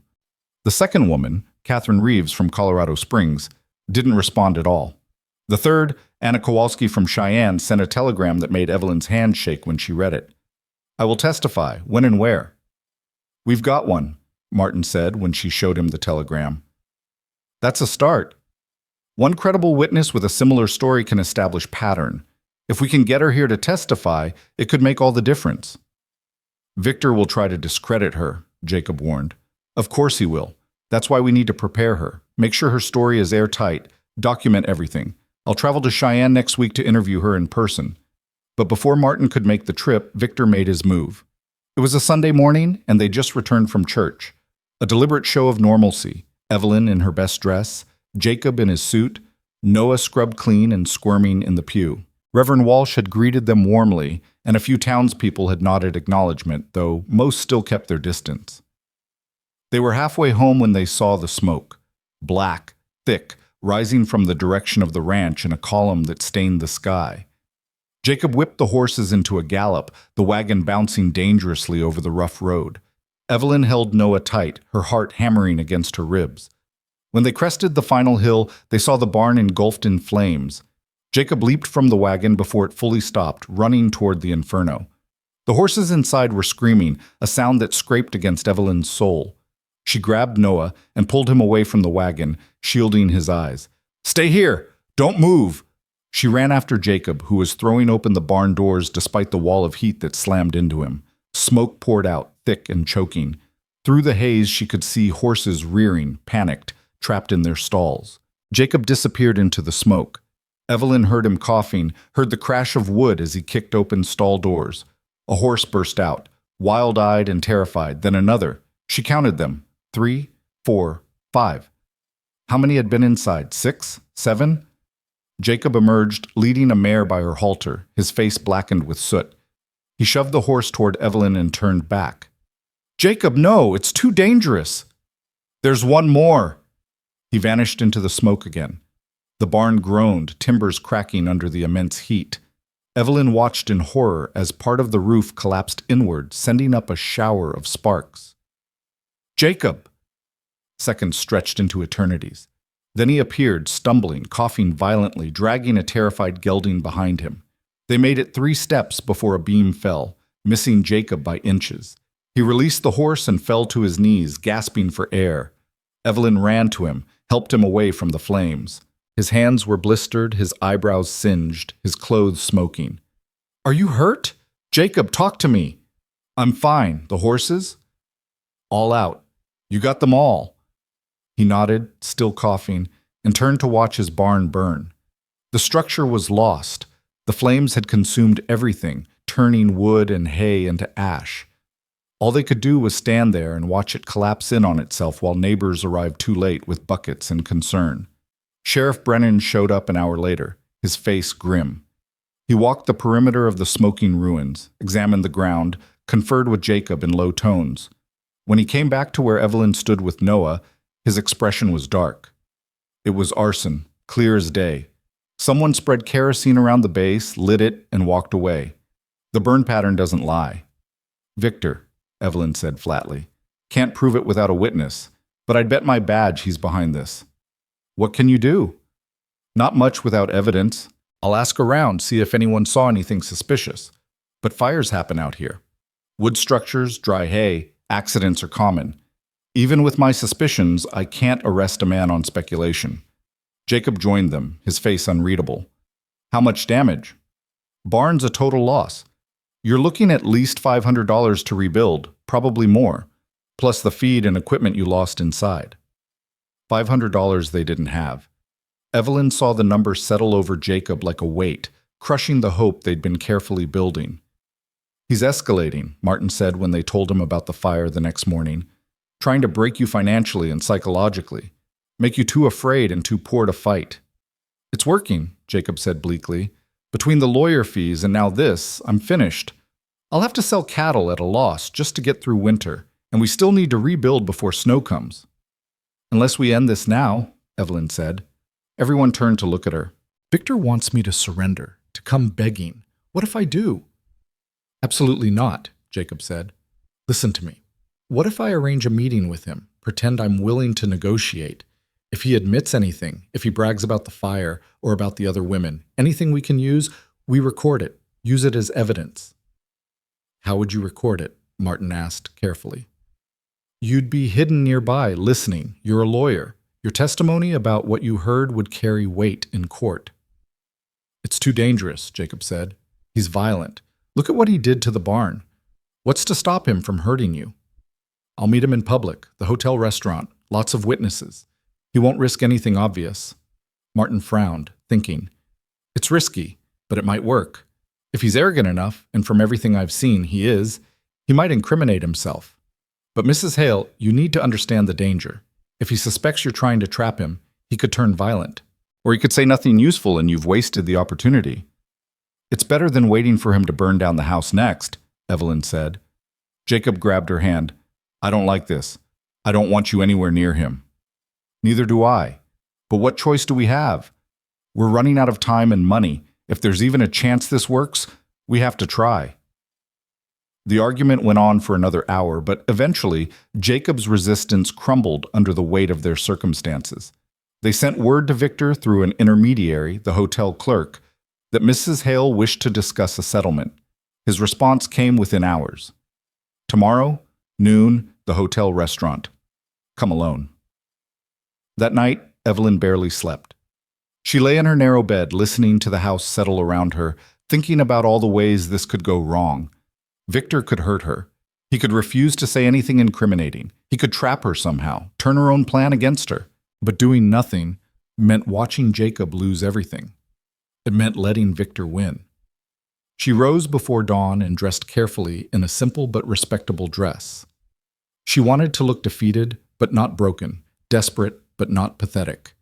The second woman, Catherine Reeves from Colorado Springs, didn't respond at all. The third, Anna Kowalski from Cheyenne, sent a telegram that made Evelyn's hand shake when she read it. I will testify. When and where? We've got one, Martin said when she showed him the telegram. That's a start. One credible witness with a similar story can establish pattern. If we can get her here to testify, it could make all the difference. Victor will try to discredit her, Jacob warned. Of course he will. That's why we need to prepare her. Make sure her story is airtight. Document everything. I'll travel to Cheyenne next week to interview her in person. But before Martin could make the trip, Victor made his move. It was a Sunday morning, and they just returned from church. A deliberate show of normalcy. Evelyn in her best dress, Jacob in his suit, Noah scrubbed clean and squirming in the pew. Reverend Walsh had greeted them warmly, and a few townspeople had nodded acknowledgement, though most still kept their distance. They were halfway home when they saw the smoke. Black, thick, rising from the direction of the ranch in a column that stained the sky. Jacob whipped the horses into a gallop, the wagon bouncing dangerously over the rough road. Evelyn held Noah tight, her heart hammering against her ribs. When they crested the final hill, they saw the barn engulfed in flames. Jacob leaped from the wagon before it fully stopped, running toward the inferno. The horses inside were screaming, a sound that scraped against Evelyn's soul. She grabbed Noah and pulled him away from the wagon, shielding his eyes. "Stay here! Don't move!" She ran after Jacob, who was throwing open the barn doors despite the wall of heat that slammed into him. Smoke poured out, thick and choking. Through the haze, she could see horses rearing, panicked, trapped in their stalls. Jacob disappeared into the smoke. Evelyn heard him coughing, heard the crash of wood as he kicked open stall doors. A horse burst out, wild-eyed and terrified, then another. She counted them. 3, 4, 5. How many had been inside? 6? 7? Jacob emerged, leading a mare by her halter, his face blackened with soot. He shoved the horse toward Evelyn and turned back. "Jacob, no! It's too dangerous!" "There's one more!" He vanished into the smoke again. The barn groaned, timbers cracking under the immense heat. Evelyn watched in horror as part of the roof collapsed inward, sending up a shower of sparks. "Jacob!" Seconds stretched into eternities. Then he appeared, stumbling, coughing violently, dragging a terrified gelding behind him. They made it 3 steps before a beam fell, missing Jacob by inches. He released the horse and fell to his knees, gasping for air. Evelyn ran to him, helped him away from the flames. His hands were blistered, his eyebrows singed, his clothes smoking. "Are you hurt? Jacob, talk to me." "I'm fine. The horses?" "All out. You got them all." He nodded, still coughing, and turned to watch his barn burn. The structure was lost. The flames had consumed everything, turning wood and hay into ash. All they could do was stand there and watch it collapse in on itself while neighbors arrived too late with buckets and concern. Sheriff Brennan showed up an hour later, his face grim. He walked the perimeter of the smoking ruins, examined the ground, conferred with Jacob in low tones. When he came back to where Evelyn stood with Noah, his expression was dark. It was arson, clear as day. Someone spread kerosene around the base, lit it, and walked away. The burn pattern doesn't lie. "Victor," Evelyn said flatly. "Can't prove it without a witness, but I'd bet my badge he's behind this." "What can you do?" "Not much without evidence. I'll ask around, see if anyone saw anything suspicious. But fires happen out here. Wood structures, dry hay, accidents are common. Even with my suspicions, I can't arrest a man on speculation." Jacob joined them, his face unreadable. "How much damage?" Barn's a total loss. You're looking at least $500 to rebuild, probably more, plus the feed and equipment you lost inside. $500 they didn't have. Evelyn saw the number settle over Jacob like a weight, crushing the hope they'd been carefully building. He's escalating, Martin said when they told him about the fire the next morning, trying to break you financially and psychologically, make you too afraid and too poor to fight. It's working, Jacob said bleakly. Between the lawyer fees and now this, I'm finished. I'll have to sell cattle at a loss just to get through winter, and we still need to rebuild before snow comes. Unless we end this now, Evelyn said. Everyone turned to look at her. Victor wants me to surrender, to come begging. What if I do? Absolutely not, Jacob said. Listen to me. What if I arrange a meeting with him, pretend I'm willing to negotiate? If he admits anything, if he brags about the fire or about the other women, anything we can use, we record it, use it as evidence. How would you record it? Martin asked carefully. You'd be hidden nearby, listening. You're a lawyer. Your testimony about what you heard would carry weight in court. It's too dangerous, Jacob said. He's violent. Look at what he did to the barn. What's to stop him from hurting you? I'll meet him in public, the hotel restaurant, lots of witnesses. He won't risk anything obvious. Martin frowned, thinking, it's risky, but it might work. If he's arrogant enough, and from everything I've seen he is, he might incriminate himself. But Mrs. Hale, you need to understand the danger. If he suspects you're trying to trap him, he could turn violent. Or he could say nothing useful and you've wasted the opportunity. It's better than waiting for him to burn down the house next, Evelyn said. Jacob grabbed her hand. I don't like this. I don't want you anywhere near him. Neither do I. But what choice do we have? We're running out of time and money. If there's even a chance this works, we have to try. The argument went on for another hour, but eventually, Jacob's resistance crumbled under the weight of their circumstances. They sent word to Victor through an intermediary, the hotel clerk, that Mrs. Hale wished to discuss a settlement. His response came within hours. Tomorrow, noon, the hotel restaurant. Come alone. That night, Evelyn barely slept. She lay in her narrow bed, listening to the house settle around her, thinking about all the ways this could go wrong. Victor could hurt her. He could refuse to say anything incriminating. He could trap her somehow, turn her own plan against her. But doing nothing meant watching Jacob lose everything. It meant letting Victor win. She rose before dawn and dressed carefully in a simple but respectable dress. She wanted to look defeated, but not broken, desperate, but not pathetic.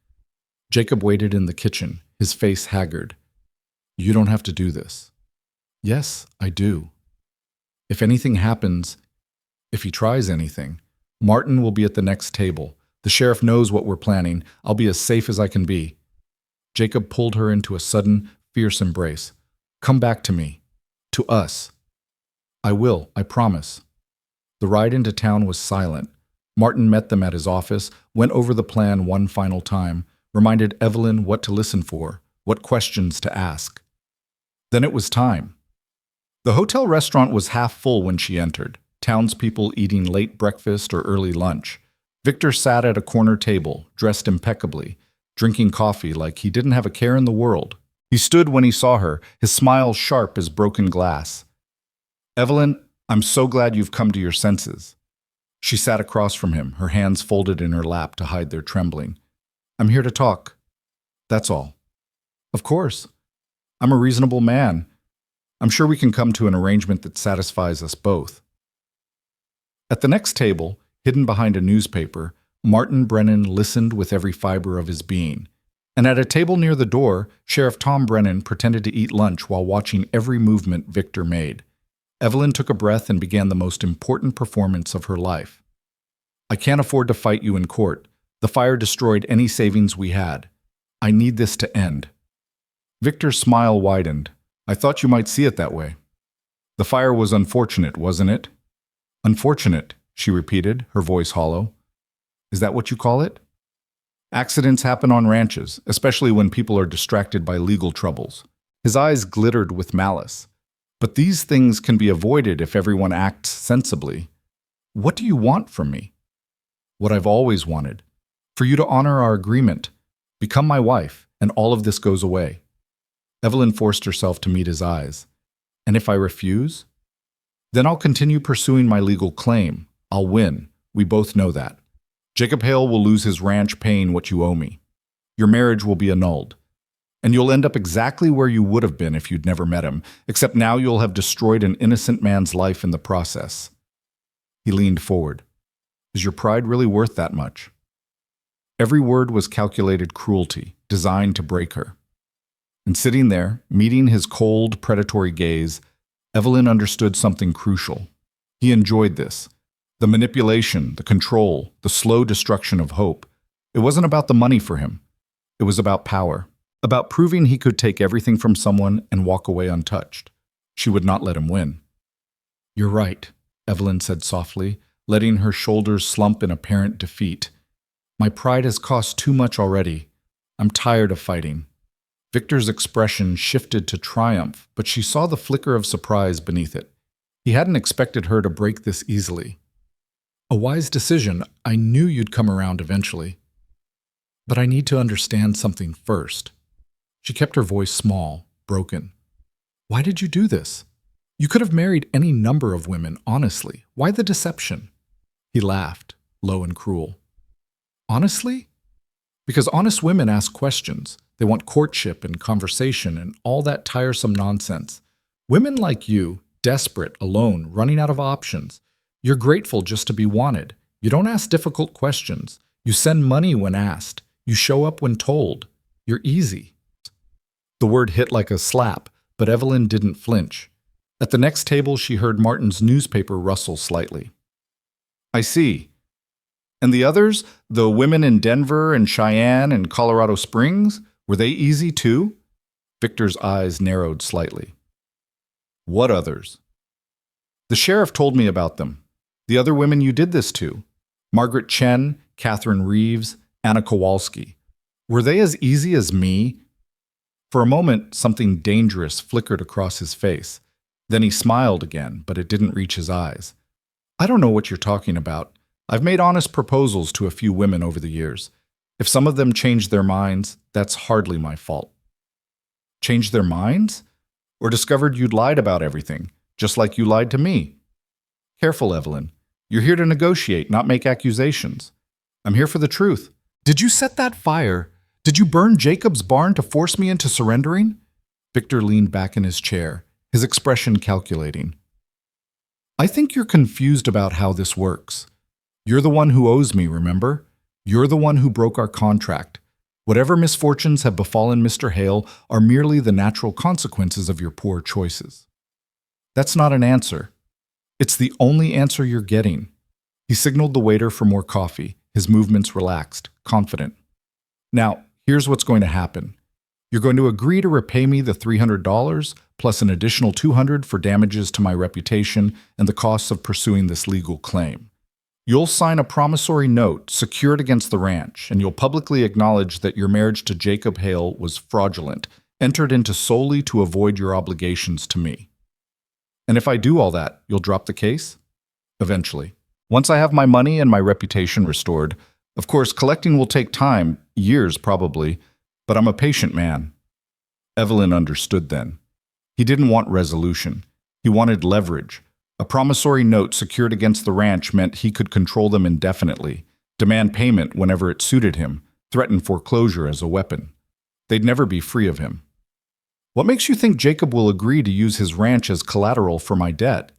Jacob waited in the kitchen, his face haggard. You don't have to do this. Yes, I do. If anything happens, if he tries anything, Martin will be at the next table. The sheriff knows what we're planning. I'll be as safe as I can be. Jacob pulled her into a sudden, fierce embrace. Come back to me. To us. I will, I promise. The ride into town was silent. Martin met them at his office, went over the plan one final time, reminded Evelyn what to listen for, what questions to ask. Then it was time. The hotel restaurant was half full when she entered, townspeople eating late breakfast or early lunch. Victor sat at a corner table, dressed impeccably, drinking coffee like he didn't have a care in the world. He stood when he saw her, his smile sharp as broken glass. Evelyn, I'm so glad you've come to your senses. She sat across from him, her hands folded in her lap to hide their trembling. I'm here to talk. That's all. Of course. I'm a reasonable man. I'm sure we can come to an arrangement that satisfies us both. At the next table, hidden behind a newspaper, Martin Brennan listened with every fiber of his being. And at a table near the door, Sheriff Tom Brennan pretended to eat lunch while watching every movement Victor made. Evelyn took a breath and began the most important performance of her life. I can't afford to fight you in court. The fire destroyed any savings we had. I need this to end. Victor's smile widened. I thought you might see it that way. The fire was unfortunate, wasn't it? Unfortunate, she repeated, her voice hollow. Is that what you call it? Accidents happen on ranches, especially when people are distracted by legal troubles. His eyes glittered with malice. But these things can be avoided if everyone acts sensibly. What do you want from me? What I've always wanted. For you to honor our agreement. Become my wife, and all of this goes away. Evelyn forced herself to meet his eyes. And if I refuse? Then I'll continue pursuing my legal claim. I'll win. We both know that. Jacob Hale will lose his ranch paying what you owe me. Your marriage will be annulled. And you'll end up exactly where you would have been if you'd never met him, except now you'll have destroyed an innocent man's life in the process. He leaned forward. Is your pride really worth that much? Every word was calculated cruelty, designed to break her. And sitting there, meeting his cold, predatory gaze, Evelyn understood something crucial. He enjoyed this. The manipulation, the control, the slow destruction of hope. It wasn't about the money for him. It was about power. About proving he could take everything from someone and walk away untouched. She would not let him win. You're right, Evelyn said softly, letting her shoulders slump in apparent defeat. My pride has cost too much already. I'm tired of fighting. Victor's expression shifted to triumph, but she saw the flicker of surprise beneath it. He hadn't expected her to break this easily. A wise decision. I knew you'd come around eventually. But I need to understand something first. She kept her voice small, broken. Why did you do this? You could have married any number of women, honestly. Why the deception? He laughed, low and cruel. Honestly? Because honest women ask questions. They want courtship and conversation and all that tiresome nonsense. Women like you, desperate, alone, running out of options. You're grateful just to be wanted. You don't ask difficult questions. You send money when asked. You show up when told. You're easy. The word hit like a slap, but Evelyn didn't flinch. At the next table, she heard Martin's newspaper rustle slightly. I see. And the others, the women in Denver and Cheyenne and Colorado Springs, were they easy too? Victor's eyes narrowed slightly. What others? The sheriff told me about them. The other women you did this to. Margaret Chen, Catherine Reeves, Anna Kowalski. Were they as easy as me? For a moment, something dangerous flickered across his face. Then he smiled again, but it didn't reach his eyes. I don't know what you're talking about. I've made honest proposals to a few women over the years. If some of them changed their minds, that's hardly my fault. Changed their minds? Or discovered you'd lied about everything, just like you lied to me? Careful, Evelyn. You're here to negotiate, not make accusations. I'm here for the truth. Did you set that fire? Did you burn Jacob's barn to force me into surrendering? Victor leaned back in his chair, his expression calculating. I think you're confused about how this works. You're the one who owes me, remember? You're the one who broke our contract. Whatever misfortunes have befallen Mr. Hale are merely the natural consequences of your poor choices. That's not an answer. It's the only answer you're getting. He signaled the waiter for more coffee, his movements relaxed, confident. Now, here's what's going to happen. You're going to agree to repay me the $300 plus an additional $200 for damages to my reputation and the costs of pursuing this legal claim. You'll sign a promissory note secured against the ranch, and you'll publicly acknowledge that your marriage to Jacob Hale was fraudulent, entered into solely to avoid your obligations to me. And if I do all that, you'll drop the case? Eventually. Once I have my money and my reputation restored. Of course, collecting will take time, years probably, but I'm a patient man. Evelyn understood then. He didn't want resolution. He wanted leverage. A promissory note secured against the ranch meant he could control them indefinitely, demand payment whenever it suited him, threaten foreclosure as a weapon. They'd never be free of him. What makes you think Jacob will agree to use his ranch as collateral for my debt?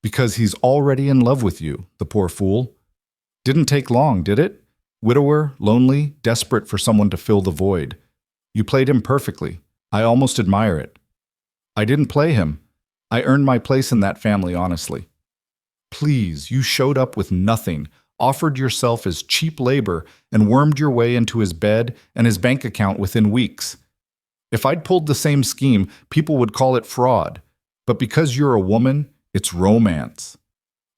Because he's already in love with you, the poor fool. Didn't take long, did it? Widower, lonely, desperate for someone to fill the void. You played him perfectly. I almost admire it. I didn't play him. I earned my place in that family honestly. Please, you showed up with nothing, offered yourself as cheap labor, and wormed your way into his bed and his bank account within weeks. If I'd pulled the same scheme, people would call it fraud. But because you're a woman, it's romance.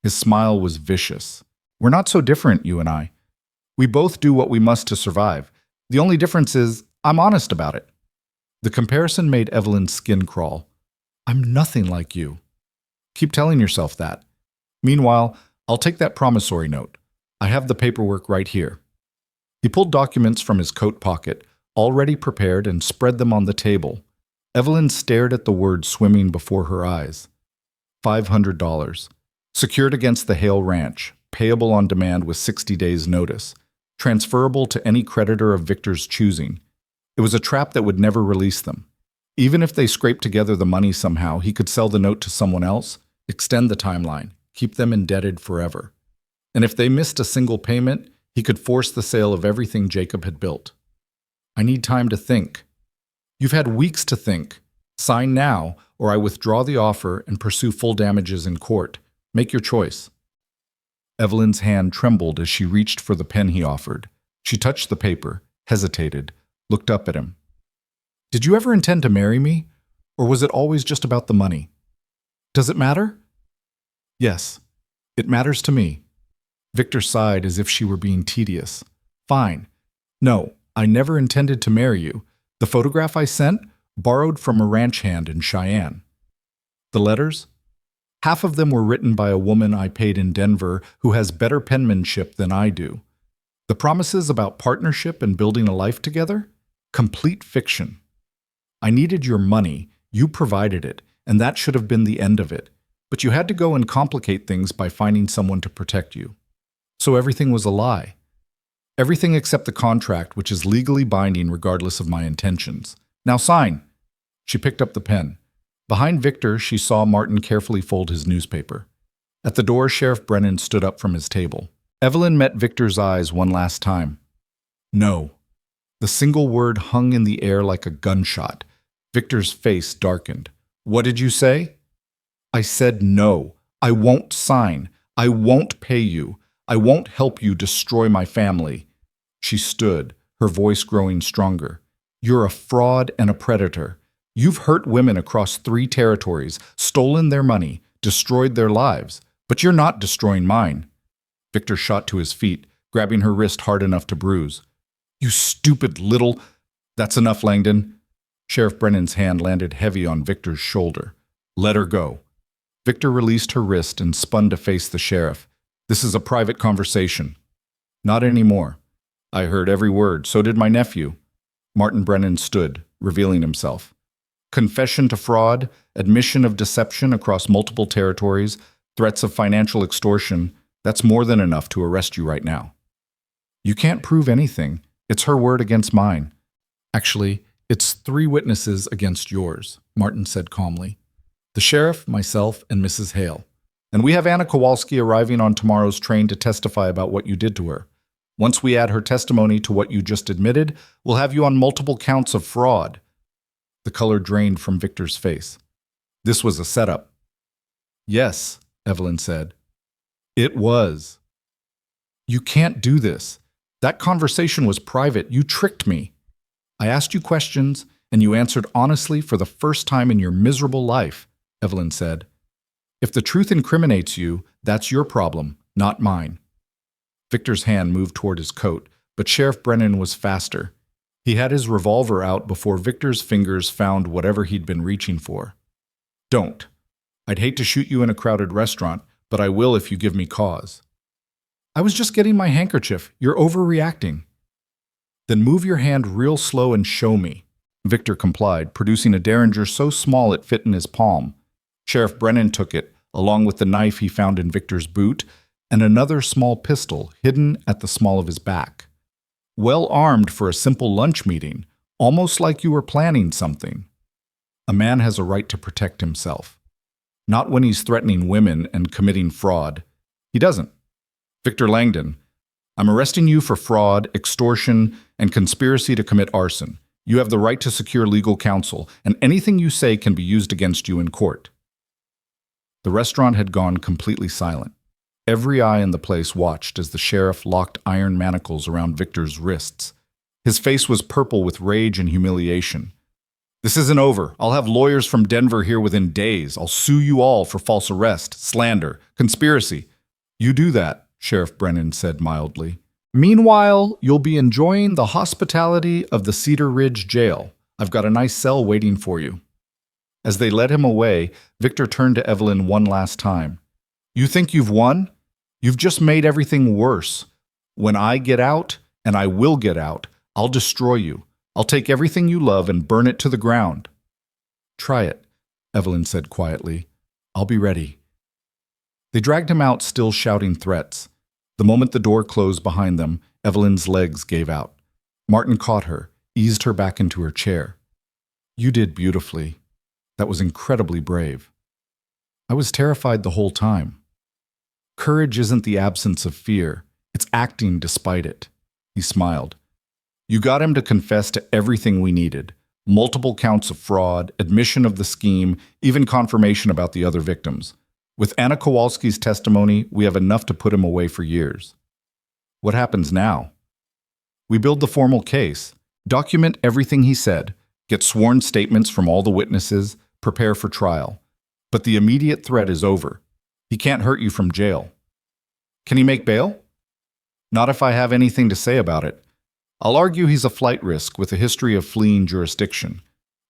His smile was vicious. We're not so different, you and I. We both do what we must to survive. The only difference is I'm honest about it. The comparison made Evelyn's skin crawl. I'm nothing like you. Keep telling yourself that. Meanwhile, I'll take that promissory note. I have the paperwork right here. He pulled documents from his coat pocket, already prepared, and spread them on the table. Evelyn stared at the words swimming before her eyes. $500. Secured against the Hale Ranch, payable on demand with 60 days' notice, transferable to any creditor of Victor's choosing. It was a trap that would never release them. Even if they scraped together the money somehow, he could sell the note to someone else, extend the timeline, keep them indebted forever. And if they missed a single payment, he could force the sale of everything Jacob had built. I need time to think. You've had weeks to think. Sign now, or I withdraw the offer and pursue full damages in court. Make your choice. Evelyn's hand trembled as she reached for the pen he offered. She touched the paper, hesitated, looked up at him. Did you ever intend to marry me? Or was it always just about the money? Does it matter? Yes, it matters to me. Victor sighed as if she were being tedious. Fine. No, I never intended to marry you. The photograph I sent, borrowed from a ranch hand in Cheyenne. The letters? Half of them were written by a woman I paid in Denver who has better penmanship than I do. The promises about partnership and building a life together? Complete fiction. I needed your money, you provided it, and that should have been the end of it. But you had to go and complicate things by finding someone to protect you. So everything was a lie. Everything except the contract, which is legally binding regardless of my intentions. Now sign. She picked up the pen. Behind Victor, she saw Martin carefully fold his newspaper. At the door, Sheriff Brennan stood up from his table. Evelyn met Victor's eyes one last time. No. The single word hung in the air like a gunshot. Victor's face darkened. What did you say? I said no. I won't sign. I won't pay you. I won't help you destroy my family. She stood, her voice growing stronger. You're a fraud and a predator. You've hurt women across 3 territories, stolen their money, destroyed their lives, but you're not destroying mine. Victor shot to his feet, grabbing her wrist hard enough to bruise. You stupid little... That's enough, Langdon. Sheriff Brennan's hand landed heavy on Victor's shoulder. Let her go. Victor released her wrist and spun to face the sheriff. This is a private conversation. Not anymore. I heard every word, so did my nephew. Martin Brennan stood, revealing himself. Confession to fraud, admission of deception across multiple territories, threats of financial extortion, that's more than enough to arrest you right now. You can't prove anything. It's her word against mine. Actually, it's 3 witnesses against yours, Martin said calmly. The sheriff, myself, and Mrs. Hale. And we have Anna Kowalski arriving on tomorrow's train to testify about what you did to her. Once we add her testimony to what you just admitted, we'll have you on multiple counts of fraud. The color drained from Victor's face. This was a setup. Yes, Evelyn said. It was. You can't do this. That conversation was private. You tricked me. I asked you questions, and you answered honestly for the first time in your miserable life, Evelyn said. If the truth incriminates you, that's your problem, not mine. Victor's hand moved toward his coat, but Sheriff Brennan was faster. He had his revolver out before Victor's fingers found whatever he'd been reaching for. Don't. I'd hate to shoot you in a crowded restaurant, but I will if you give me cause. I was just getting my handkerchief. You're overreacting. Then move your hand real slow and show me. Victor complied, producing a derringer so small it fit in his palm. Sheriff Brennan took it, along with the knife he found in Victor's boot, and another small pistol hidden at the small of his back. Well armed for a simple lunch meeting, almost like you were planning something. A man has a right to protect himself. Not when he's threatening women and committing fraud. He doesn't. Victor Langdon, I'm arresting you for fraud, extortion, and conspiracy to commit arson. You have the right to secure legal counsel, and anything you say can be used against you in court. The restaurant had gone completely silent. Every eye in the place watched as the sheriff locked iron manacles around Victor's wrists. His face was purple with rage and humiliation. This isn't over. I'll have lawyers from Denver here within days. I'll sue you all for false arrest, slander, conspiracy. You do that, Sheriff Brennan said mildly. Meanwhile, you'll be enjoying the hospitality of the Cedar Ridge Jail. I've got a nice cell waiting for you. As they led him away, Victor turned to Evelyn one last time. You think you've won? You've just made everything worse. When I get out, and I will get out, I'll destroy you. I'll take everything you love and burn it to the ground. Try it, Evelyn said quietly. I'll be ready. They dragged him out, still shouting threats. The moment the door closed behind them, Evelyn's legs gave out. Martin caught her, eased her back into her chair. You did beautifully. That was incredibly brave. I was terrified the whole time. Courage isn't the absence of fear. It's acting despite it. He smiled. You got him to confess to everything we needed. Multiple counts of fraud, admission of the scheme, even confirmation about the other victims. With Anna Kowalski's testimony, we have enough to put him away for years. What happens now? We build the formal case, document everything he said, get sworn statements from all the witnesses, prepare for trial. But the immediate threat is over. He can't hurt you from jail. Can he make bail? Not if I have anything to say about it. I'll argue he's a flight risk with a history of fleeing jurisdiction.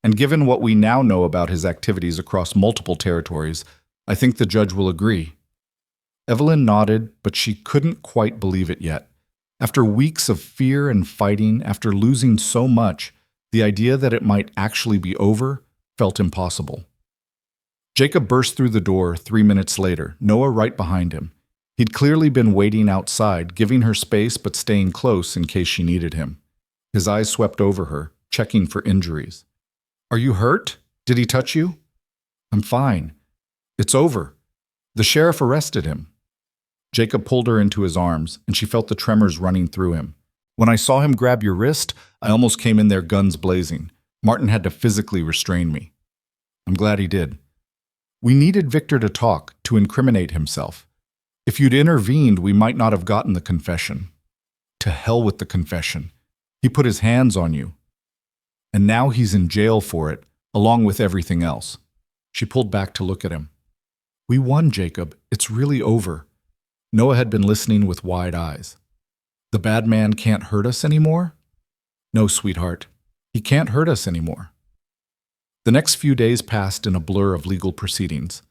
And given what we now know about his activities across multiple territories, I think the judge will agree. Evelyn nodded, but she couldn't quite believe it yet. After weeks of fear and fighting, after losing so much, the idea that it might actually be over felt impossible. Jacob burst through the door 3 minutes later, Noah right behind him. He'd clearly been waiting outside, giving her space but staying close in case she needed him. His eyes swept over her, checking for injuries. Are you hurt? Did he touch you? I'm fine. It's over. The sheriff arrested him. Jacob pulled her into his arms, and she felt the tremors running through him. When I saw him grab your wrist, I almost came in there guns blazing. Martin had to physically restrain me. I'm glad he did. We needed Victor to talk, to incriminate himself. If you'd intervened, we might not have gotten the confession. To hell with the confession. He put his hands on you. And now he's in jail for it, along with everything else. She pulled back to look at him. We won, Jacob. It's really over. Noah had been listening with wide eyes. The bad man can't hurt us anymore? No, sweetheart. He can't hurt us anymore. The next few days passed in a blur of legal proceedings.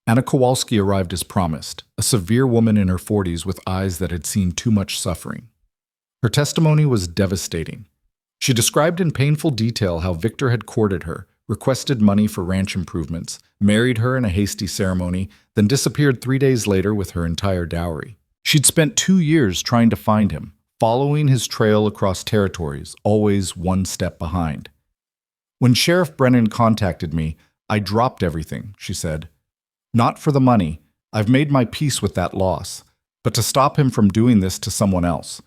Anna Kowalski arrived as promised, a severe woman in her 40s with eyes that had seen too much suffering. Her testimony was devastating. She described in painful detail how Victor had courted her, requested money for ranch improvements, married her in a hasty ceremony, then disappeared 3 days later with her entire dowry. She'd spent 2 years trying to find him, following his trail across territories, always one step behind. When Sheriff Brennan contacted me, I dropped everything, she said. Not for the money. I've made my peace with that loss, but to stop him from doing this to someone else,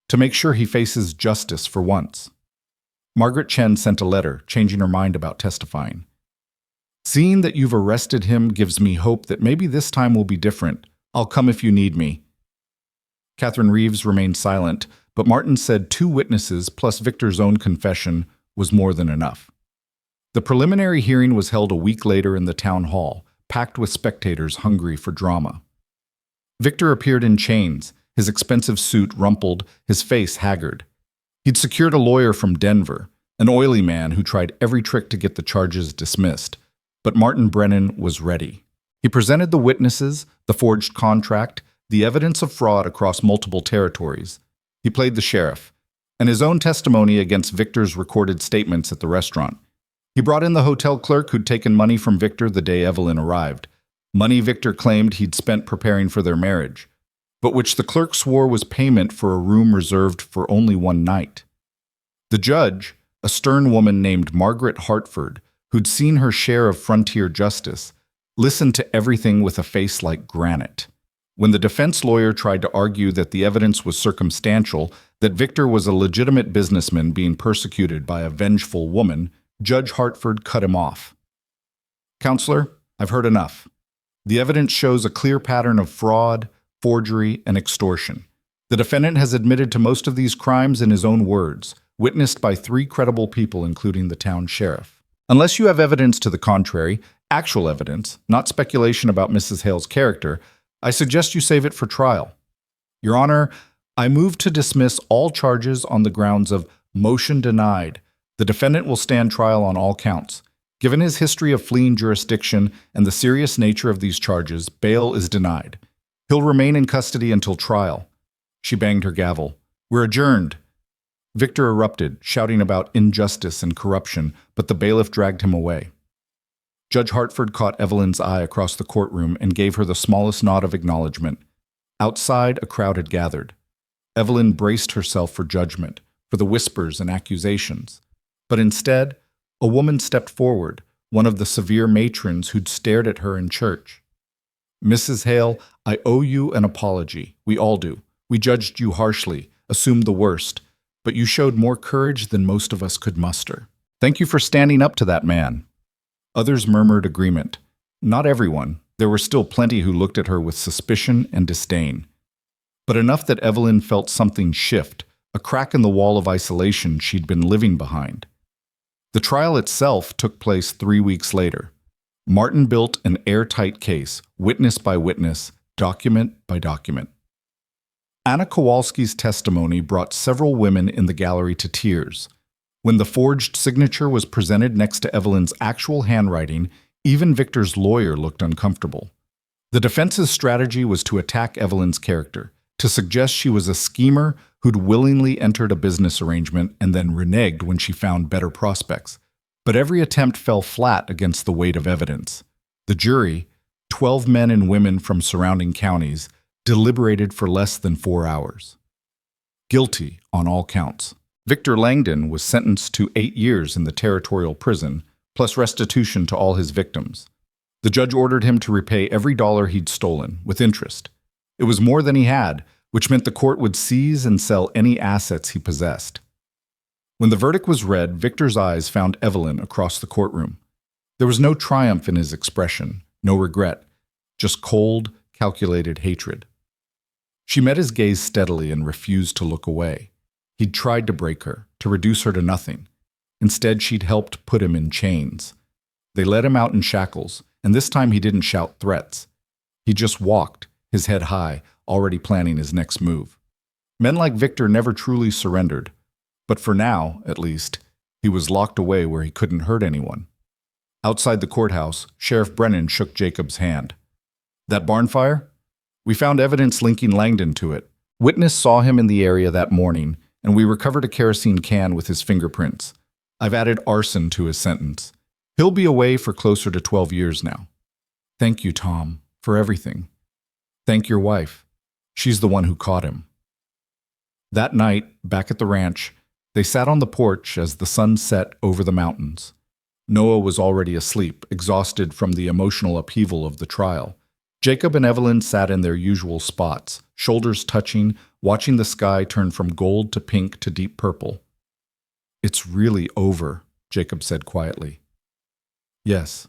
to make sure he faces justice for once. Margaret Chen sent a letter, changing her mind about testifying. Seeing that you've arrested him gives me hope that maybe this time will be different. I'll come if you need me. Catherine Reeves remained silent, but Martin said 2 witnesses plus Victor's own confession was more than enough. The preliminary hearing was held a week later in the town hall, packed with spectators hungry for drama. Victor appeared in chains, his expensive suit rumpled, his face haggard. He'd secured a lawyer from Denver, an oily man who tried every trick to get the charges dismissed, but Martin Brennan was ready. He presented the witnesses, the forged contract, the evidence of fraud across multiple territories. He played the sheriff, and his own testimony against Victor's recorded statements at the restaurant. He brought in the hotel clerk who'd taken money from Victor the day Evelyn arrived, money Victor claimed he'd spent preparing for their marriage, but which the clerk swore was payment for a room reserved for only one night. The judge, a stern woman named Margaret Hartford, who'd seen her share of frontier justice, listened to everything with a face like granite. When the defense lawyer tried to argue that the evidence was circumstantial, that Victor was a legitimate businessman being persecuted by a vengeful woman, Judge Hartford cut him off. Counselor, I've heard enough. The evidence shows a clear pattern of fraud, forgery, and extortion. The defendant has admitted to most of these crimes in his own words, witnessed by 3 credible people, including the town sheriff. Unless you have evidence to the contrary, actual evidence, not speculation about Mrs. Hale's character, I suggest you save it for trial. Your Honor, I move to dismiss all charges on the grounds of motion denied. The defendant will stand trial on all counts. Given his history of fleeing jurisdiction and the serious nature of these charges, bail is denied. He'll remain in custody until trial. She banged her gavel. We're adjourned. Victor erupted, shouting about injustice and corruption, but the bailiff dragged him away. Judge Hartford caught Evelyn's eye across the courtroom and gave her the smallest nod of acknowledgement. Outside, a crowd had gathered. Evelyn braced herself for judgment, for the whispers and accusations. But instead, a woman stepped forward, one of the severe matrons who'd stared at her in church. "Mrs. Hale, I owe you an apology. We all do. We judged you harshly, assumed the worst, but you showed more courage than most of us could muster. Thank you for standing up to that man." Others murmured agreement. Not everyone. There were still plenty who looked at her with suspicion and disdain. But enough that Evelyn felt something shift, a crack in the wall of isolation she'd been living behind. The trial itself took place 3 weeks later. Martin built an airtight case, witness by witness, document by document. Anna Kowalski's testimony brought several women in the gallery to tears. When the forged signature was presented next to Evelyn's actual handwriting, even Victor's lawyer looked uncomfortable. The defense's strategy was to attack Evelyn's character, to suggest she was a schemer who'd willingly entered a business arrangement and then reneged when she found better prospects. But every attempt fell flat against the weight of evidence. The jury, 12 men and women from surrounding counties, deliberated for less than 4 hours. Guilty on all counts. Victor Langdon was sentenced to 8 years in the territorial prison, plus restitution to all his victims. The judge ordered him to repay every dollar he'd stolen, with interest. It was more than he had, which meant the court would seize and sell any assets he possessed. When the verdict was read, Victor's eyes found Evelyn across the courtroom. There was no triumph in his expression, no regret, just cold, calculated hatred. She met his gaze steadily and refused to look away. He'd tried to break her, to reduce her to nothing. Instead, she'd helped put him in chains. They let him out in shackles, and this time he didn't shout threats. He just walked, his head high, already planning his next move. Men like Victor never truly surrendered, but for now, at least, he was locked away where he couldn't hurt anyone. Outside the courthouse, Sheriff Brennan shook Jacob's hand. "That barn fire? We found evidence linking Langdon to it. Witness saw him in the area that morning, and we recovered a kerosene can with his fingerprints. I've added arson to his sentence. He'll be away for closer to 12 years now." "Thank you, Tom, for everything. Thank your wife. She's the one who caught him." That night, back at the ranch, they sat on the porch as the sun set over the mountains. Noah was already asleep, exhausted from the emotional upheaval of the trial. Jacob and Evelyn sat in their usual spots, shoulders touching, watching the sky turn from gold to pink to deep purple. "It's really over," Jacob said quietly. "Yes.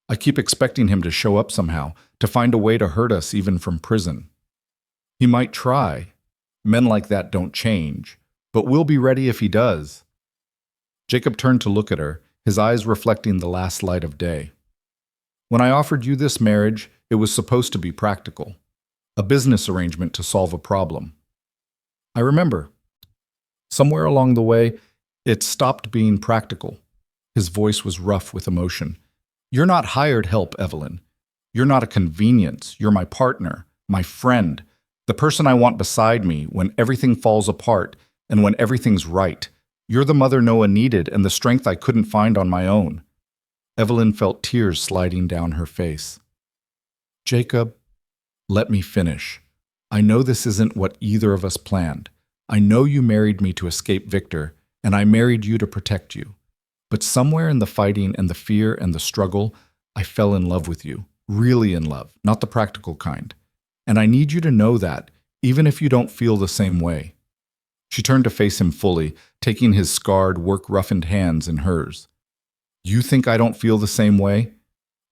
I keep expecting him to show up somehow, to find a way to hurt us even from prison. He might try. Men like that don't change, but we'll be ready if he does." Jacob turned to look at her, his eyes reflecting the last light of day. "When I offered you this marriage, it was supposed to be practical, a business arrangement to solve a problem. I remember. Somewhere along the way, it stopped being practical." His voice was rough with emotion. "You're not hired help, Evelyn. You're not a convenience. You're my partner, my friend, the person I want beside me when everything falls apart and when everything's right. You're the mother Noah needed and the strength I couldn't find on my own." Evelyn felt tears sliding down her face. "Jacob, let me finish. I know this isn't what either of us planned. I know you married me to escape Victor, and I married you to protect you. But somewhere in the fighting and the fear and the struggle, I fell in love with you, really in love, not the practical kind. And I need you to know that, even if you don't feel the same way." She turned to face him fully, taking his scarred, work-roughened hands in hers. "You think I don't feel the same way?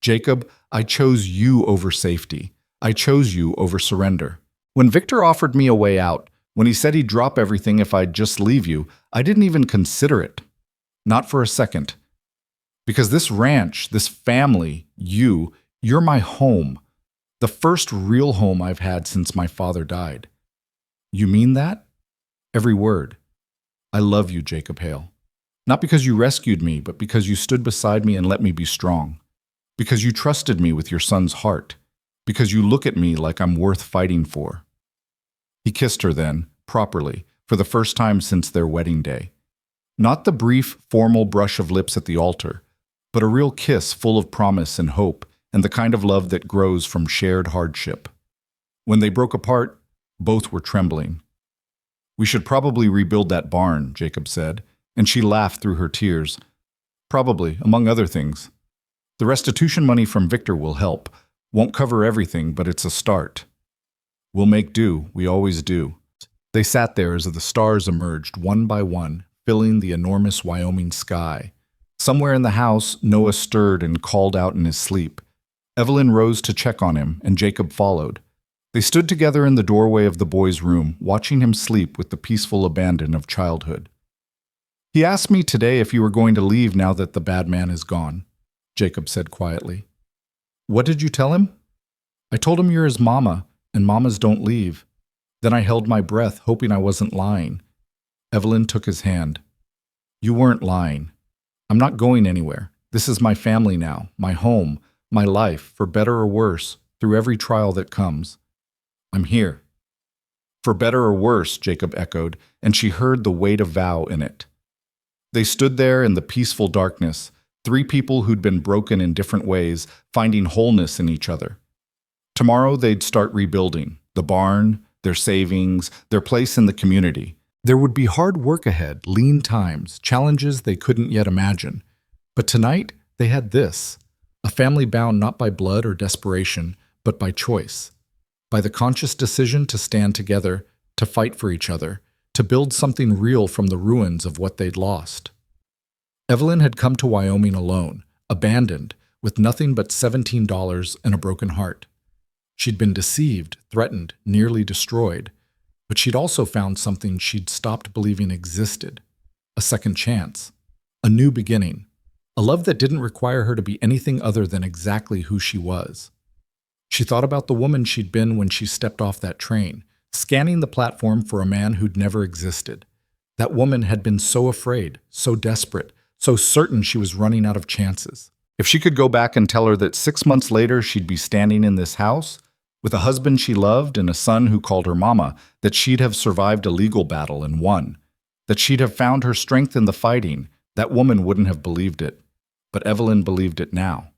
Jacob, I chose you over safety. I chose you over surrender. When Victor offered me a way out, when he said he'd drop everything if I'd just leave you, I didn't even consider it. Not for a second. Because this ranch, this family, you're my home. The first real home I've had since my father died." "You mean that?" "Every word. I love you, Jacob Hale. Not because you rescued me, but because you stood beside me and let me be strong. Because you trusted me with your son's heart. Because you look at me like I'm worth fighting for." He kissed her then, properly, for the first time since their wedding day. Not the brief, formal brush of lips at the altar, but a real kiss full of promise and hope, and the kind of love that grows from shared hardship. When they broke apart, both were trembling. "We should probably rebuild that barn," Jacob said, and she laughed through her tears. "Probably, among other things. The restitution money from Victor will help. Won't cover everything, but it's a start. We'll make do, we always do." They sat there as the stars emerged one by one, filling the enormous Wyoming sky. Somewhere in the house, Noah stirred and called out in his sleep. Evelyn rose to check on him, and Jacob followed. They stood together in the doorway of the boy's room, watching him sleep with the peaceful abandon of childhood. "He asked me today if you were going to leave now that the bad man is gone," Jacob said quietly. "What did you tell him?" "I told him you're his mama, and mamas don't leave." Then I held my breath, hoping I wasn't lying. Evelyn took his hand. "You weren't lying. I'm not going anywhere. This is my family now, my home, my life, for better or worse, through every trial that comes. I'm here." "For better or worse," Jacob echoed, and she heard the weight of vow in it. They stood there in the peaceful darkness, three people who'd been broken in different ways, finding wholeness in each other. Tomorrow they'd start rebuilding, the barn, their savings, their place in the community. There would be hard work ahead, lean times, challenges they couldn't yet imagine. But tonight, they had this, a family bound not by blood or desperation, but by choice. By the conscious decision to stand together, to fight for each other, to build something real from the ruins of what they'd lost. Evelyn had come to Wyoming alone, abandoned, with nothing but $17 and a broken heart. She'd been deceived, threatened, nearly destroyed. But she'd also found something she'd stopped believing existed. A second chance. A new beginning. A love that didn't require her to be anything other than exactly who she was. She thought about the woman she'd been when she stepped off that train, scanning the platform for a man who'd never existed. That woman had been so afraid, so desperate, so certain she was running out of chances. If she could go back and tell her that 6 months later she'd be standing in this house, with a husband she loved and a son who called her mama, that she'd have survived a legal battle and won, that she'd have found her strength in the fighting, that woman wouldn't have believed it. But Evelyn believed it now.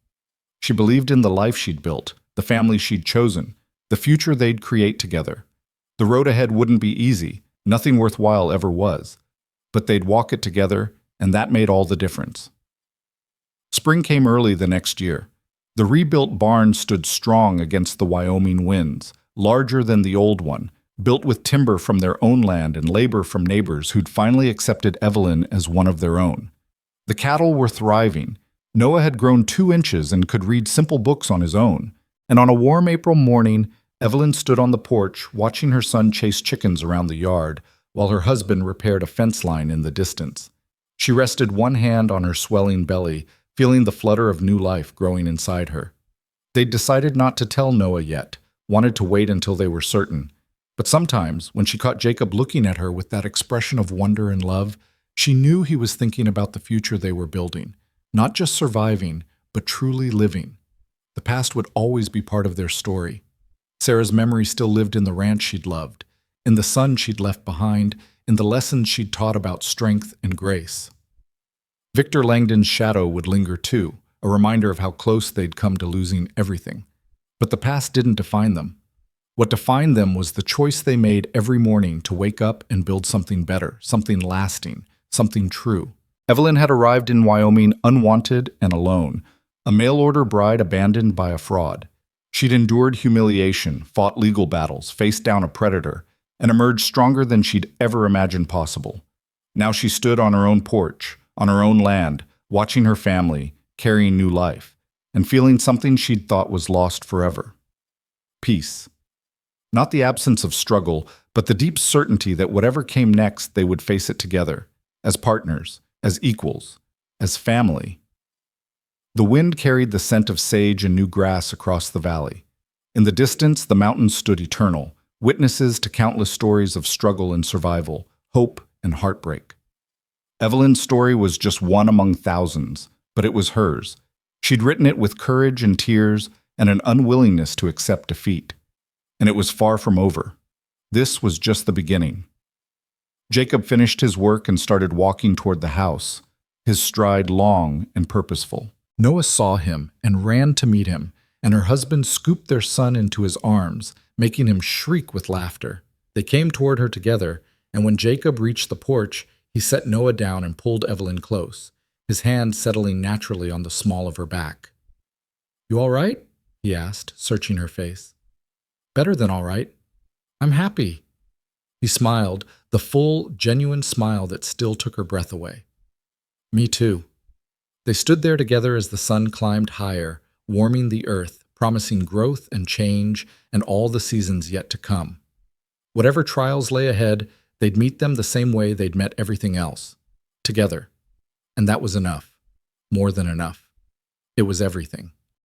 She believed in the life she'd built, the family she'd chosen, the future they'd create together. The road ahead wouldn't be easy, nothing worthwhile ever was, but they'd walk it together, and that made all the difference. Spring came early the next year. The rebuilt barn stood strong against the Wyoming winds, larger than the old one, built with timber from their own land and labor from neighbors who'd finally accepted Evelyn as one of their own. The cattle were thriving. Noah had grown 2 inches and could read simple books on his own. And on a warm April morning, Evelyn stood on the porch watching her son chase chickens around the yard while her husband repaired a fence line in the distance. She rested one hand on her swelling belly, feeling the flutter of new life growing inside her. They'd decided not to tell Noah yet, wanted to wait until they were certain. But sometimes, when she caught Jacob looking at her with that expression of wonder and love, she knew he was thinking about the future they were building, not just surviving, but truly living. The past would always be part of their story. Sarah's memory still lived in the ranch she'd loved, in the son she'd left behind, in the lessons she'd taught about strength and grace. Victor Langdon's shadow would linger too, a reminder of how close they'd come to losing everything. But the past didn't define them. What defined them was the choice they made every morning to wake up and build something better, something lasting, something true. Evelyn had arrived in Wyoming unwanted and alone, a mail-order bride abandoned by a fraud. She'd endured humiliation, fought legal battles, faced down a predator, and emerged stronger than she'd ever imagined possible. Now she stood on her own porch, on her own land, watching her family, carrying new life, and feeling something she'd thought was lost forever. Peace. Not the absence of struggle, but the deep certainty that whatever came next, they would face it together, as partners, as equals, as family. The wind carried the scent of sage and new grass across the valley. In the distance, the mountains stood eternal, witnesses to countless stories of struggle and survival, hope and heartbreak. Evelyn's story was just one among thousands, but it was hers. She'd written it with courage and tears and an unwillingness to accept defeat. And it was far from over. This was just the beginning. Jacob finished his work and started walking toward the house, his stride long and purposeful. Noah saw him and ran to meet him, and her husband scooped their son into his arms, making him shriek with laughter. They came toward her together, and when Jacob reached the porch, he set Noah down and pulled Evelyn close, his hand settling naturally on the small of her back. "You all right?" he asked, searching her face. "Better than all right. I'm happy." He smiled, the full, genuine smile that still took her breath away. "Me too." They stood there together as the sun climbed higher, warming the earth, promising growth and change and all the seasons yet to come. Whatever trials lay ahead, they'd meet them the same way they'd met everything else, together. And that was enough. More than enough. It was everything.